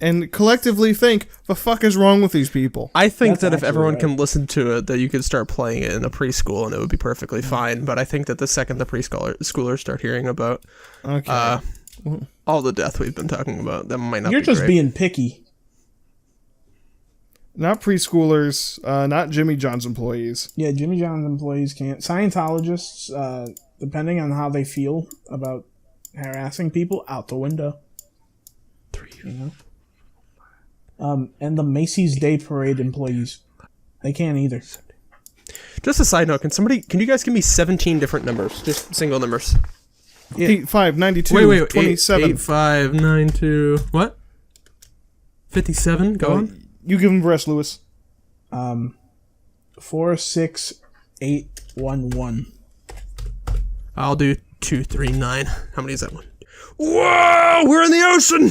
And collectively think, the fuck is wrong with these people? I think That's that if actually everyone right. can listen to it, that you could start playing it in a preschool and it would be perfectly fine. But I think that the second the preschoolers start hearing about Okay. all the death we've been talking about, that might not You're be just great. being picky. Not preschoolers, not Jimmy John's employees. Yeah, Jimmy John's employees can't. Scientologists, depending on how they feel about harassing people, out the window. 3. You know? And the Macy's Day Parade employees, they can't either. Just a side note, can you guys give me 17 different numbers? Just single numbers. 8, 5, 92, Wait, 27. 8, 5, 9, 2, what? 57, go on. You give him the rest, Lewis. 4, 6, 8, 1, 1. I'll do 2, 3, 9. How many is that one? Whoa, we're in the ocean!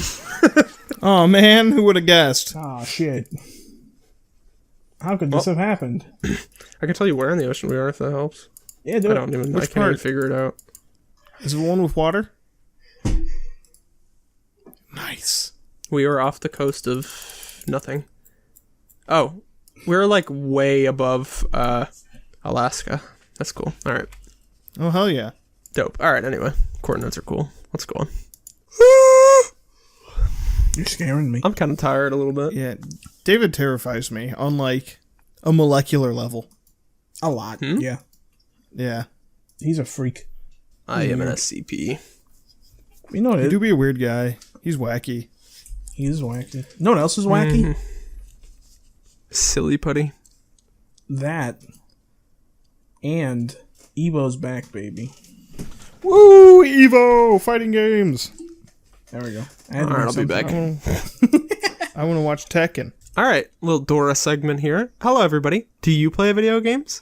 Oh man, who would have guessed? Oh shit! How could this have happened? I can tell you where in the ocean we are if that helps. Yeah, do I it. don't even. Which I can't even part? figure it out. Is it the one with water? Nice. We were off the coast of nothing. Oh, we're like way above Alaska. That's cool. All right. Oh, hell yeah. Dope. All right. Anyway, coordinates are cool. Let's go on. You're scaring me. I'm kind of tired a little bit. Yeah, David terrifies me on like a molecular level. A lot. Yeah. Yeah. He's a freak. I am an SCP. You know what He it do is? be a weird guy. He's wacky. He's wacky. No one else is wacky? Silly putty. That. And Evo's back, baby. Woo! Evo! Fighting games! There we go. All right, I'll be back. I want to watch Tekken. All right, little Dora segment here. Hello, everybody. Do you play video games?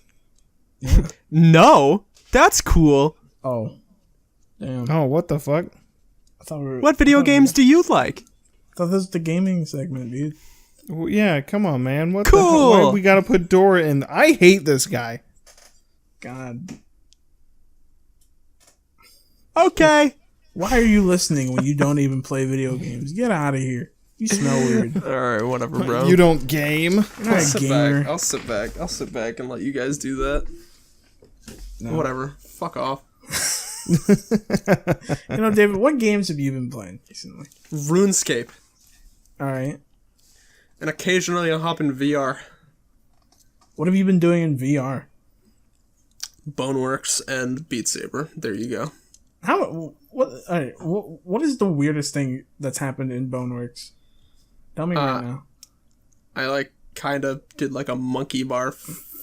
No? That's cool. Oh. Damn. Oh, what the fuck? I thought we were, What video games do you like? I thought this was the gaming segment, dude. Well, yeah, come on, man. What Cool. the hell? Why we gotta put Dora in? I hate this guy. God. Okay. Why are you listening when you don't even play video games? Get out of here. You smell weird. All right, whatever, bro. You don't game? You're not a gamer. I'll sit back and let you guys do that. No. Whatever. Fuck off. You know, David, what games have you been playing recently? RuneScape. All right. And occasionally I'll hop in VR. What have you been doing in VR? Boneworks and Beat Saber. There you go. How? What? All right. What is the weirdest thing that's happened in Boneworks? Tell me right now. I like kind of did like a monkey bar,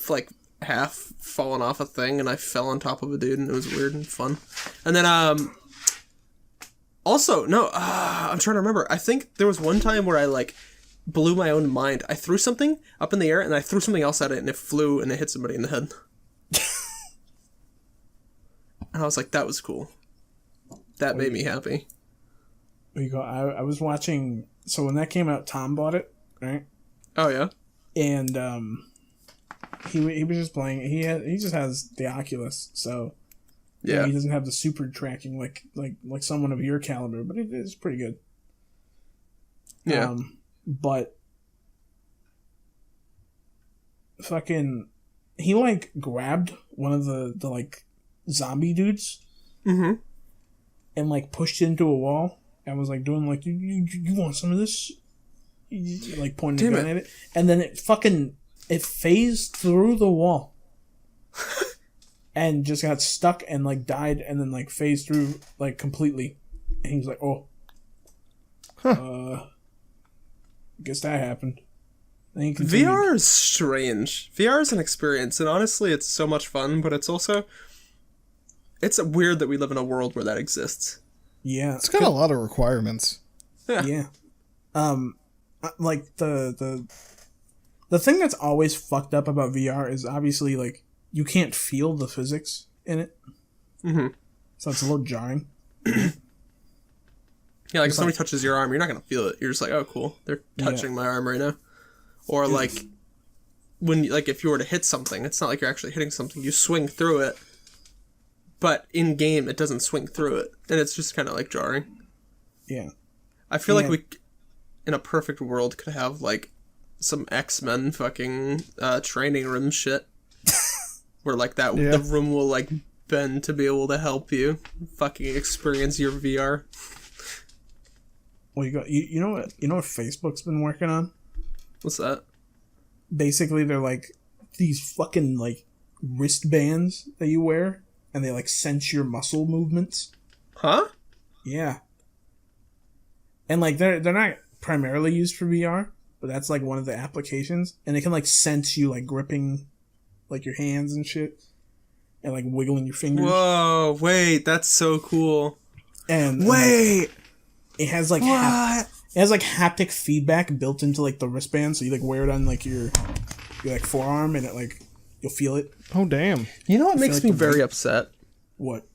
like half falling off a thing, and I fell on top of a dude, and it was weird and fun. And then also no, I'm trying to remember. I think there was one time where I like blew my own mind. I threw something up in the air, and I threw something else at it, and it flew, and it hit somebody in the head. And I was like, that was cool. That made me happy. We go. I was watching. So when that came out, Tom bought it, right? Oh yeah. And he was just playing. He just has the Oculus, so Yeah. he doesn't have the super tracking like someone of your caliber, but it is pretty good. Yeah. But fucking, he like grabbed one of the like zombie dudes, Mm-hmm. and like pushed it into a wall and was like doing like you want some of this, like pointing a gun at it, and then it phased through the wall and just got stuck and like died and then like phased through like completely, and he was like, oh, guess that happened. Then he continued. VR is strange. VR is an experience, and honestly, it's so much fun, but it's also... It's weird that we live in a world where that exists. Yeah. It's got a lot of requirements. Yeah. Like the thing that's always fucked up about VR is obviously like you can't feel the physics in it. Mm-hmm. So it's a little jarring. Yeah, like if somebody touches your arm, you're not gonna feel it. You're just like, oh, cool, they're touching my arm right now. Or like when if you were to hit something, it's not like you're actually hitting something. You swing through it, but in game it doesn't swing through it, and it's just kind of like jarring. Yeah. I feel like we, in a perfect world, could have like some X-Men fucking training room shit, where like that the room will like bend to be able to help you fucking experience your VR. Well, you know what Facebook's been working on? What's that? Basically, they're like these fucking like wristbands that you wear, and they like sense your muscle movements. Huh? Yeah. And like they're not primarily used for VR, but that's like one of the applications, and it can like sense you like gripping like your hands and shit, and like wiggling your fingers. Whoa! Wait, that's so cool. And wait. It has like it has like haptic feedback built into like the wristband, so you like wear it on like your like forearm, and it like you'll feel it. Oh damn! You know what makes like me the very upset? What?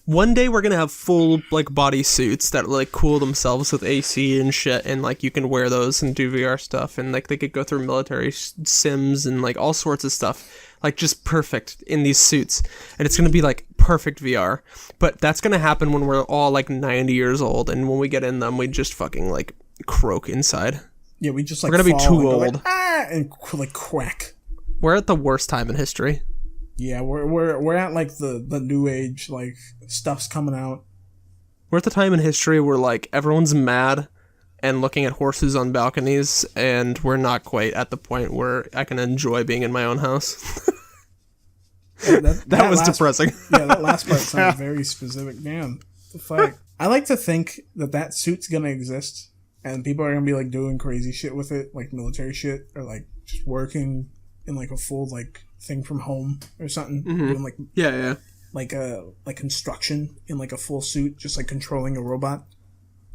One day we're gonna have full like body suits that like cool themselves with AC and shit, and like you can wear those and do VR stuff, and like they could go through military sims and like all sorts of stuff, like just perfect in these suits, and it's gonna be like perfect VR. But that's gonna happen when we're all like 90 years old, and when we get in them, we just fucking like croak inside. Yeah, we just like we're gonna be too and old, like, and like crack. We're at the worst time in history. Yeah, we're at like the new age, like stuff's coming out. We're at the time in history where like everyone's mad and looking at horses on balconies, and we're not quite at the point where I can enjoy being in my own house. Yeah, that was depressing. Yeah, that last part sounded very specific. Man, the fuck. I like to think that suit's gonna exist, and people are gonna be like doing crazy shit with it, like military shit, or like just working in like a full like thing from home or something. Doing like like construction in like a full suit, just like controlling a robot.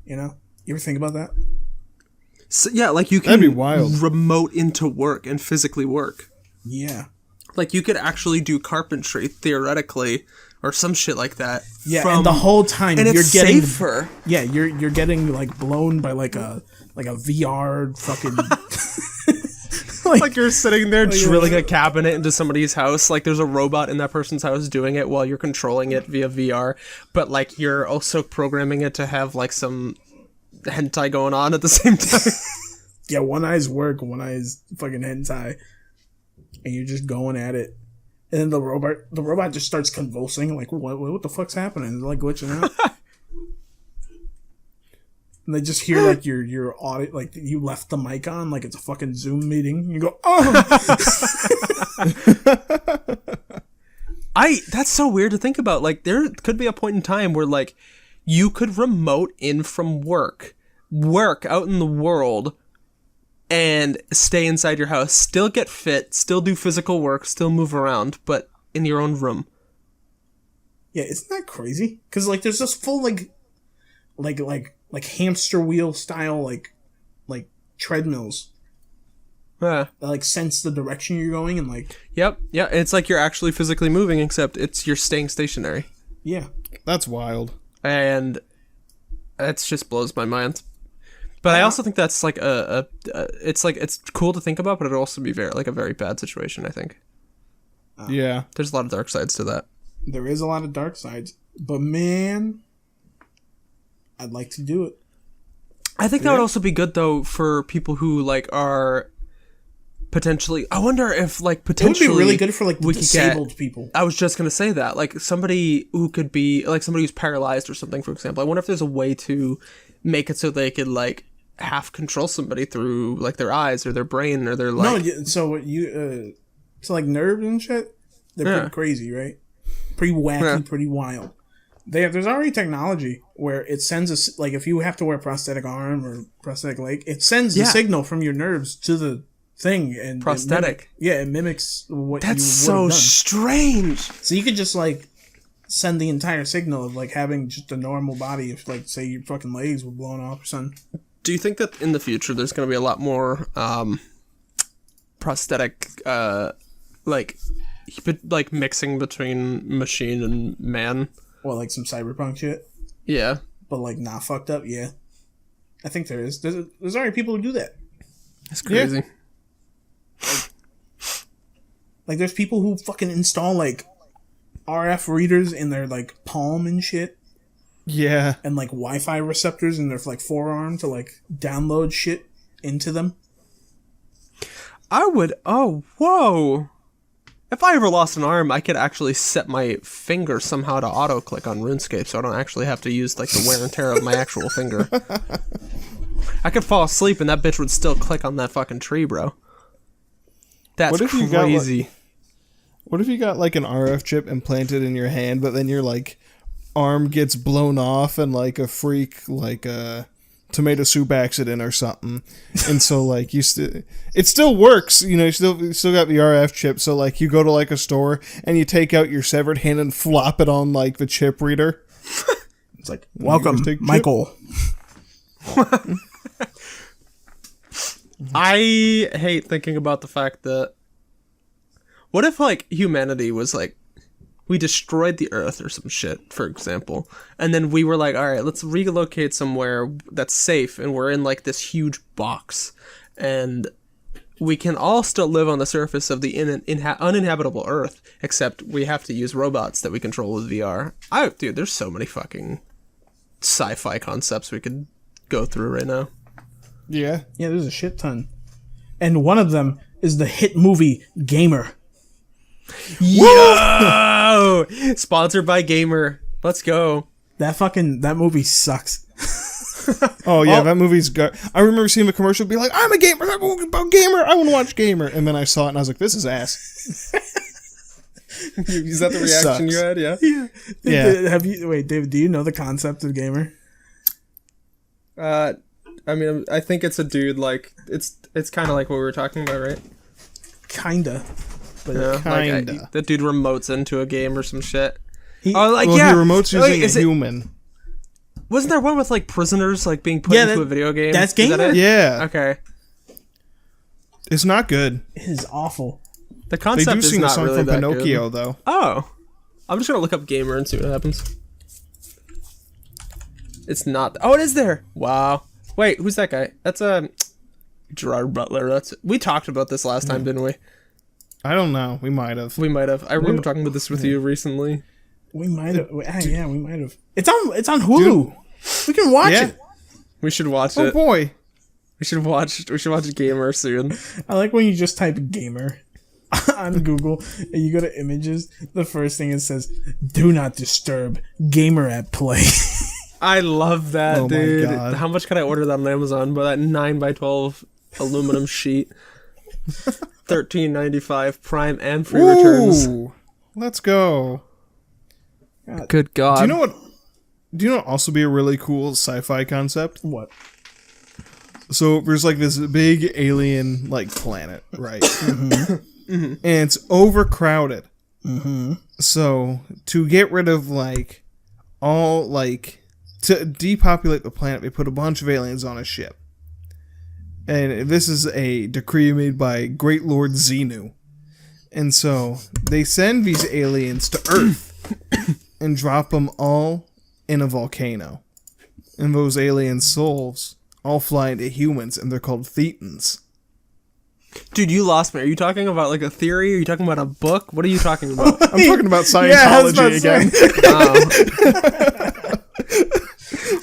You know, you ever think about that? So, yeah, like you can That'd be wild. Remote into work and physically work. Yeah, like you could actually do carpentry theoretically, or some shit like that. Yeah, and the whole time and you're it's getting safer. Yeah, you're getting like blown by like a VR fucking. Like you're sitting there drilling a cabinet into somebody's house. Like there's a robot in that person's house doing it while you're controlling it via VR. But like you're also programming it to have like some hentai going on at the same time. Yeah, one eye's work, one eye's fucking hentai, and you're just going at it. And then the robot just starts convulsing. Like what the fuck's happening? It's like glitching out. And they just hear like your audit, like you left the mic on, like it's a fucking Zoom meeting. And you go, oh. That's so weird to think about. Like there could be a point in time where like you could remote in from work out in the world, and stay inside your house, still get fit, still do physical work, still move around, but in your own room. Yeah, isn't that crazy? Because like there's this full like hamster wheel style like treadmills that like sense the direction you're going, and like Yep. Yeah, it's like you're actually physically moving, except you're staying stationary. Yeah, That's wild. And it just blows my mind. But I also think that's like it's cool to think about, but it'd also be a very bad situation, I think. Yeah. There's a lot of dark sides to that. there is a lot of dark sides, but man, I'd like to do it. I think that would also be good though for people who like are potentially. I wonder if like potentially it would be really good for like the disabled people. I was just gonna say that, like somebody who could be like somebody who's paralyzed or something, for example. I wonder if there's a way to make it so they could like half control somebody through like their eyes or their brain or their like. No, so you so like nerves and shit. They're pretty crazy, right? Pretty wacky, pretty wild. There's already technology where it sends us, like if you have to wear a prosthetic arm or prosthetic leg, it sends the signal from your nerves to the thing and prosthetic. It mimics what you would have done. That's so strange. So you could just like send the entire signal of like having just a normal body if like say your fucking legs were blown off or something. Do you think that in the future there's going to be a lot more prosthetic like mixing between machine and man? Well, like some cyberpunk shit. Yeah. But like not fucked up, yeah. I think there is. There's already people who do that. That's crazy. Yeah. Like there's people who fucking install like RF readers in their like palm and shit. Yeah. And like Wi-Fi receptors in their like forearm to like download shit into them. Whoa. If I ever lost an arm, I could actually set my finger somehow to auto-click on RuneScape, so I don't actually have to use like the wear and tear of my actual finger. I could fall asleep and that bitch would still click on that fucking tree, bro. That's crazy. What if you got like an RF chip implanted in your hand, but then your like arm gets blown off and like a freak like tomato soup accident or something, and so like it still works, you know, you still got the RF chip, so like you go to like a store and you take out your severed hand and flop it on like the chip reader. It's like, welcome, Michael. I hate thinking about the fact that what if like humanity was like we destroyed the Earth or some shit, for example, and then we were like, all right, let's relocate somewhere that's safe, and we're in like this huge box, and we can all still live on the surface of the uninhabitable Earth, except we have to use robots that we control with VR. Dude, there's so many fucking sci-fi concepts we could go through right now. Yeah. Yeah, there's a shit ton. And one of them is the hit movie Gamer. Yo! Sponsored by Gamer. Let's go. That movie sucks. Oh yeah, that movie's good. I remember seeing the commercial, be like, "I'm a gamer. I'm about Gamer. I want to watch Gamer." And then I saw it, and I was like, "This is ass." Is that the reaction you had? Yeah. Yeah. Wait, David? Do you know the concept of Gamer? I mean, I think it's a dude like it's kind of like what we were talking about, right? Kinda. But Yeah, Kinda. like the dude remotes into a game or some shit. He- He Well, he remotes using a human. Wasn't there one with like prisoners like being put into a video game? that's Is that Gamer? it? Yeah. Okay. It's not good. it is awful. The They concept do is sing a not song really from that Pinocchio, good. though. Oh, I'm just gonna look up Gamer and see what happens. It's not. Oh, it is there. Wow. Wait, who's that guy? That's Gerard Butler. We talked about this last time, didn't we? I don't know. We might have. We might have. I remember talking about this with you recently. We might have. Yeah, we might have. It's on Hulu. We can watch Yeah. it. We should watch Oh it. boy. We should watch Gamer soon. I like when you just type Gamer on Google and you go to images. The first thing it says, "Do not disturb. Gamer at play." I love that, Oh my dude. God. How much can I order that on Amazon? By that 9x12 aluminum sheet. $13.95 Prime and free returns. Ooh. Let's go. Good God. Do you know what? Do you know what also be a really cool sci-fi concept? What? So there's like this big alien like planet, right? And it's overcrowded. So to get rid of like all like to depopulate the planet, they put a bunch of aliens on a ship. And this is a decree made by Great Lord Xenu. And so they send these aliens to Earth and drop them all in a volcano. And those alien souls all fly into humans, and they're called Thetans. Dude, you lost me. Are you talking about like a theory? Are you talking about a book? What are you talking about? I'm talking about I was about Scientology to say. again.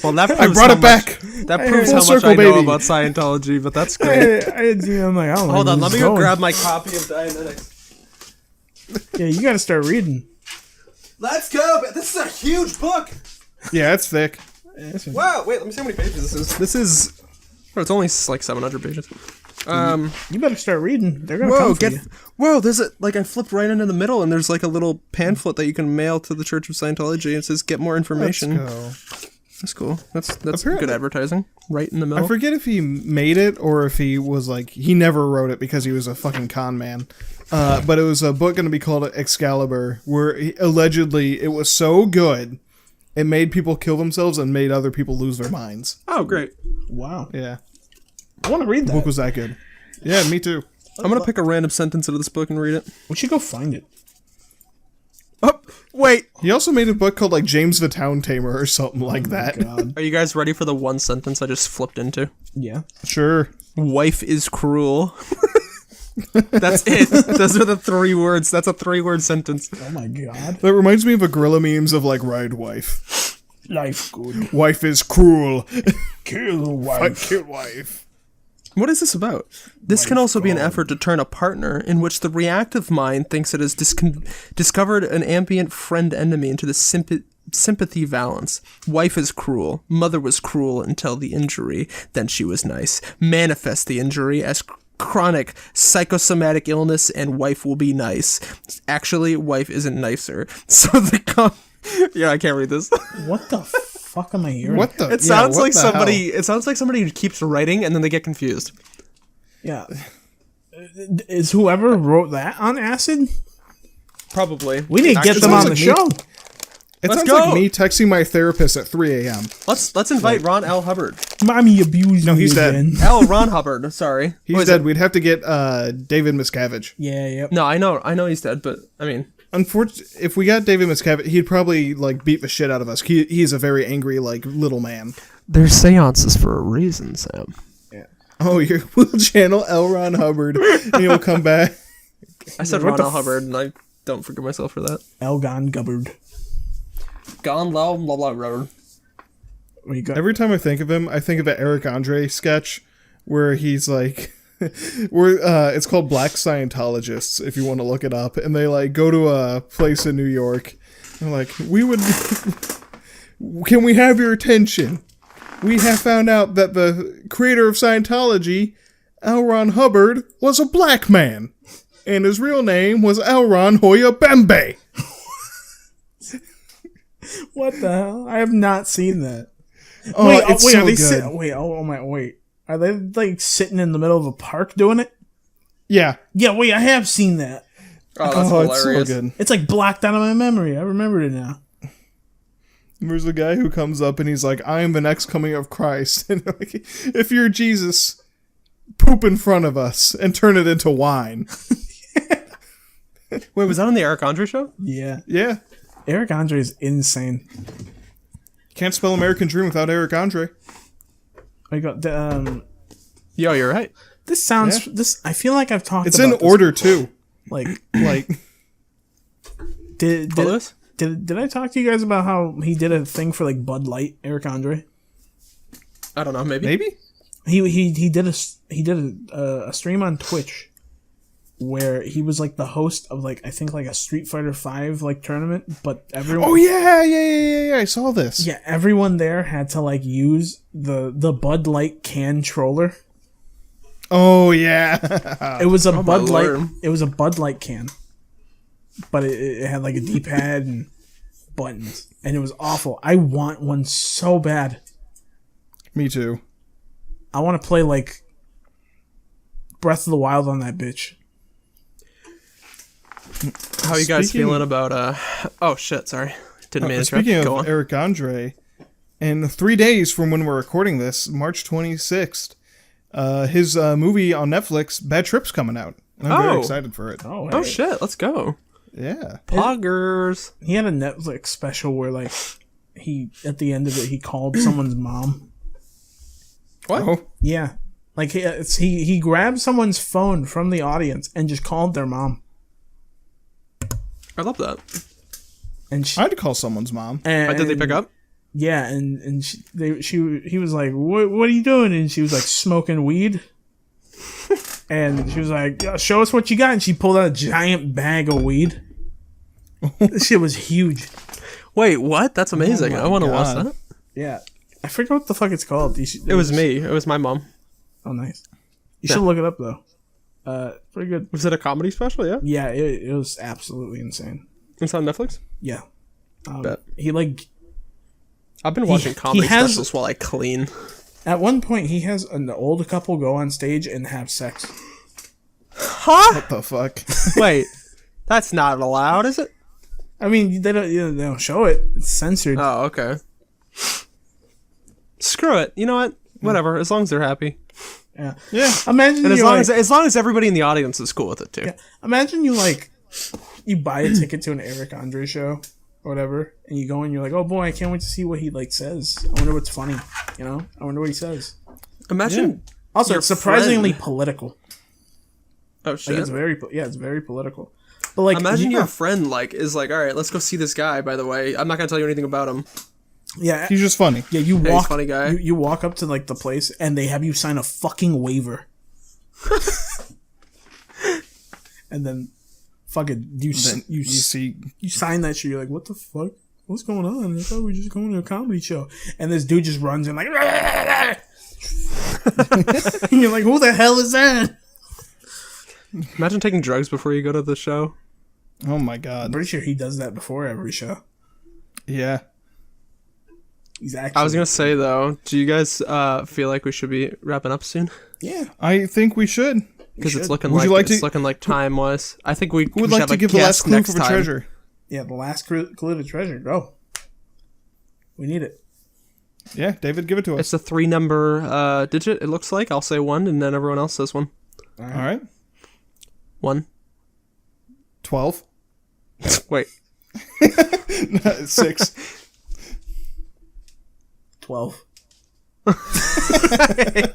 Well, that proves I brought how it back. That proves Full how much circle, I know baby. about Scientology, but that's great. I'm like, I don't know Hold where on, this let me is go going. grab my copy of Dianetics. Yeah, you gotta start reading. Let's go! This is a huge book! Yeah, it's thick. Wow, wait, let me see how many pages this is. This is... Oh, it's only like 700 pages. You better start reading. They're gonna Whoa, come for you. whoa, there's a... Like, I flipped right into the middle, and there's like a little pamphlet that you can mail to the Church of Scientology, and it says, get more Let's information. go. That's cool. That's Apparently- good advertising. Right in the I middle. forget if he made it or if he was like he never wrote it because he was a fucking con man. But it was a book going to be called Excalibur, where allegedly it was so good it made people kill themselves and made other people lose their minds. Oh, great. Wow. Yeah, I want to read the book that. was that good. Yeah, me too. I'm gonna pick a random sentence out of this book and read it. We should go find it. Oh, wait. He also made a book called like James the Town Tamer or something like that. God. Are you guys ready for the one sentence I just flipped into? Yeah. Sure. Wife is cruel. That's it. Those are the 3 words. That's a 3-word sentence. Oh my God. That reminds me of a gorilla memes of like ride wife. Life good. Wife is cruel. Kill wife. Kill wife. What is this about? This can also be an effort to turn a partner in which the reactive mind thinks it has discovered an ambient friend enemy into the sympathy valence. Wife is cruel. Mother was cruel until the injury. Then she was nice. Manifest the injury as chronic psychosomatic illness and wife will be nice. Actually, wife isn't nicer. So yeah, I can't read this. What the fuck am I hearing? What the? It sounds what like the somebody. hell? It sounds like somebody who keeps writing and then they get confused. Yeah. Is whoever wrote that on acid? Probably. We need to get them on the sounds like show. It Let's sounds go. like me texting my therapist at 3 a.m. Let's invite Ron L. Hubbard. Mommy abused me he's dead. again. Ron Hubbard. Sorry. He's What is dead. it? We'd have to get David Miscavige. Yeah, yep. No, I know he's dead, but I mean, unfortunately, if we got David Miscavige, he'd probably like beat the shit out of us. He's a very angry like little man. There's seances for a reason, Sam. Oh, we'll channel L. Ron Hubbard, and he'll come back. I said Ron L. Hubbard, and I don't forgive myself for that. Elgon Gubbard. Gone low, blah blah blah. Every time I think of him, I think of the Eric Andre sketch where he's like, it's called Black Scientologists, if you want to look it up, and they like go to a place in New York, and like, can we have your attention? We have found out that the creator of Scientology, L. Ron Hubbard, was a black man, and his real name was L. Ron Hoya Bembe. What the hell? I have not seen that. Oh, it's so are they good. wait. Are they like sitting in the middle of a park doing it? Yeah. Yeah, wait, I have seen that. Oh, that's hilarious. It's so good. It's like blocked out of my memory. I remembered it now. There's a guy who comes up and he's like, I am the next coming of Christ. And like, if you're Jesus, poop in front of us and turn it into wine. Wait, was that on the Eric Andre show? Yeah. Yeah. Eric Andre is insane. Can't spell American Dream without Eric Andre. I got Yo, you're right. this sounds I feel like I've talked It's about in order too. Like Did I talk to you guys about how he did a thing for like Bud Light, Eric Andre? I don't know, maybe. He did a stream on Twitch where he was like the host of like I think like a Street Fighter V like tournament, but everyone Oh yeah, I saw this. yeah, everyone there had to like use the Bud Light can troller. Oh yeah. It was a my Bud Light. Lord. It was a Bud Light can, but it had like a D-pad and buttons, and it was awful. I want one so bad. Me too. I want to play like Breath of the Wild on that bitch. How you guys Speaking- feeling about oh shit, sorry. Didn't mean to Speaking interrupt. of Go on. Eric Andre, in 3 days from when we're recording this, March 26th, his movie on Netflix, Bad Trip's coming out. And I'm very Oh. excited for it. Oh shit, let's go. Yeah. Poggers. He had a Netflix special where like he at the end of it he called someone's mom. What? Oh, Yeah, like he grabbed someone's phone from the audience and just called their mom. I love that. And she, I'd call someone's mom. and, Did they pick up? Yeah, and he was like, "What are you doing?" And she was like, "Smoking weed." And she was like, "Show us what you got." And she pulled out a giant bag of weed. This shit was huge. Wait, what? That's amazing. Oh my I want to watch God. that. Yeah, I forget what the fuck it's called. It was me. It was my mom. Oh, nice. You should look it up though. Pretty good. Was it a comedy special? Yeah. Yeah, it was absolutely insane. It's on Netflix. Yeah. Bet. He like I've been watching comedy has- specials while I clean. at one point he has an old couple go on stage and have sex. Huh? What the fuck? Wait, that's not allowed, is it? I mean, they don't show it. It's censored. Oh, okay. Screw it. You know what? Whatever. As long as they're happy, Yeah. Yeah. Imagine and you as long as everybody in the audience is cool with it too. imagine you like you buy a ticket to an Eric Andre show or whatever, and you go and you're like, oh boy, I can't wait to see what he like says. I wonder what's funny. You know, I wonder what he says. Imagine. Also, Your it's surprisingly friend- political. Oh Like shit. it's very political. But like, Imagine your friend is like, all right, let's go see this guy. By the way, I'm not gonna tell you anything about him. yeah, He's just funny. yeah. You he's a walk, funny guy. You walk up to like the place, and they have you sign a fucking waiver, and then fucking you see, sign that shit. You're like, what the fuck? What's going on? I thought we were just going to a comedy show, and this dude just runs in like, and you're like, who the hell is that? Imagine taking drugs before you go to the show. oh my I'm god. pretty sure he does that before every show. Yeah. He's actually. I was gonna say though, do you guys feel like we should be wrapping up soon? Yeah. I think we should. Because it's looking Would like you like it's to- looking like time wise. I think we Who would should like have to a give the last guest clue next for the time. treasure? Yeah, the last clue to treasure. Go. We need it. Yeah, David, give it to us. It's a 3-number digit. It looks like I'll say 1, and then everyone else says 1. All right. 1, 12, Wait. 6. 12.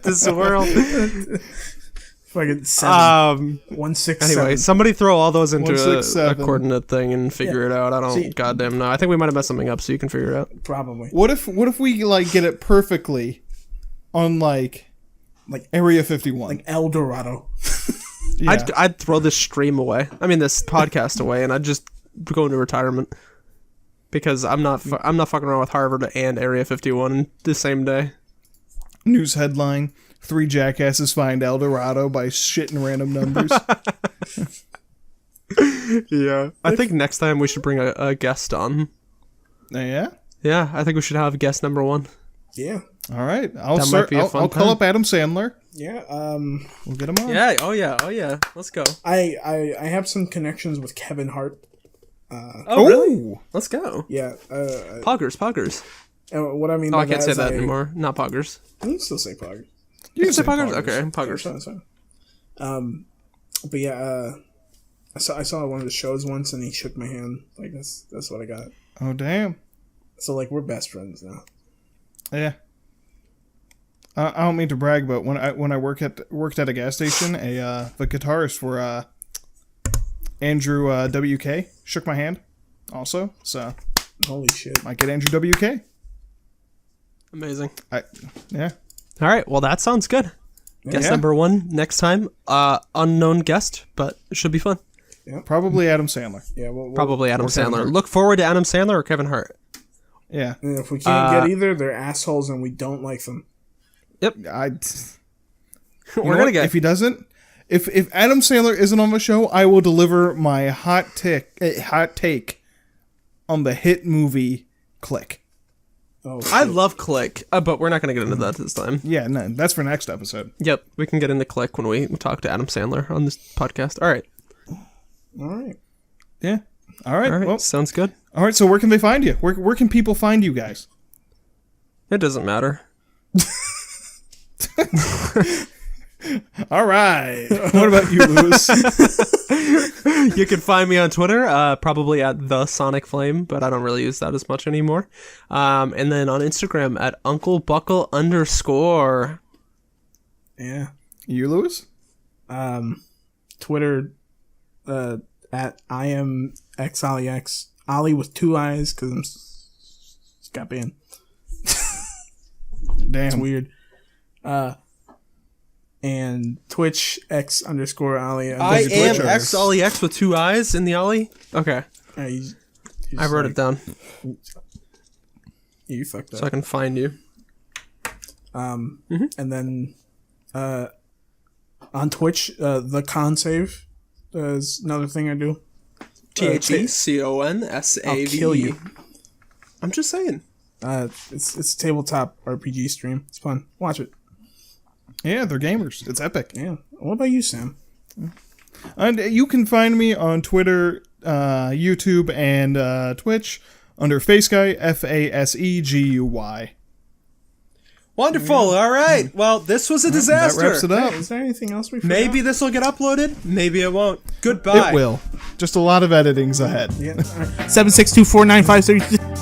This world. Fucking 7. 1, 6, Anyway, 7. somebody throw all those into 1, 6, a 7. coordinate thing and figure it out. I don't See- goddamn know. I think we might have messed something up, so you can figure it out. Probably. What if we like get it perfectly on like Area 51? Like El Dorado. Yeah. I'd throw this stream away. I mean, this podcast away, and I'd just go into retirement because I'm not fucking around with Harvard and Area 51 the same day. News headline: 3 jackasses find El Dorado by shitting random numbers. Yeah. I think next time we should bring a guest on. Yeah. Yeah, I think we should have guest number 1. Yeah. All right. That might be a fun I'll call time. up Adam Sandler. Yeah. We'll get him on. Yeah. Oh yeah. Let's go. I have some connections with Kevin Hart. Oh, really? Let's go. Yeah. Poggers. What I mean Oh, by I can't that say is that anymore. Not poggers. You can still say Poggers. You can say poggers? poggers. Okay, That's poggers. fine, that's fine. But yeah, I saw one of the shows once, and he shook my hand. Like that's what I got. Oh damn. So like we're best friends now. Yeah. I don't mean to brag, but when I worked at a gas station, the guitarist for Andrew WK shook my hand, also. So Holy shit. might get Andrew WK. Amazing. Yeah. All right. Well, that sounds good. Guest Yeah. number 1 next time. Unknown guest, but it should be fun. Probably Adam Sandler. Yeah. Probably Adam Kevin Sandler. Hart. Look forward to Adam Sandler or Kevin Hart. Yeah. And if we can't get either, they're assholes, and we don't like them. We're We're gonna get. If he doesn't, if Adam Sandler isn't on the show, I will deliver my hot take on the hit movie Click. Oh, I love Click, but we're not gonna get into that this time. Yeah, no, that's for next episode. Yep, we can get into Click when we talk to Adam Sandler on this podcast. All right. all right. Yeah. All right. All right. Well, Sounds good. all right. So where can they find you? Where can people find you guys? It doesn't matter. All right. What about you, Lewis? You can find me on Twitter, probably at the Sonic Flame, but I don't really use that as much anymore. And then on Instagram at UncleBuckle_. Yeah. You, Lewis? Twitter at I am XOllyX. Ollie with 2 eyes because I'm Scappian. Damn. It's weird. And Twitch X_Ollie. I am Twitchers. XOllyX with 2 eyes in the Ollie. Okay. I wrote it down You fucked so I up. can find you. And then on Twitch, the con save is another thing I do. THECONSAVE. I'll kill you. I'm just saying. It's a tabletop RPG stream. It's fun. Watch it. Yeah, they're gamers. It's epic. Yeah. What about you, Sam? And you can find me on Twitter, YouTube, and Twitch under FaceGuy, FASEGUY. Wonderful. All right. Well, this was a disaster. That wraps it up. Is there anything else we forgot? Maybe this will get uploaded. Maybe it won't. Goodbye. It will. Just a lot of editing's ahead. Yeah. 7624953.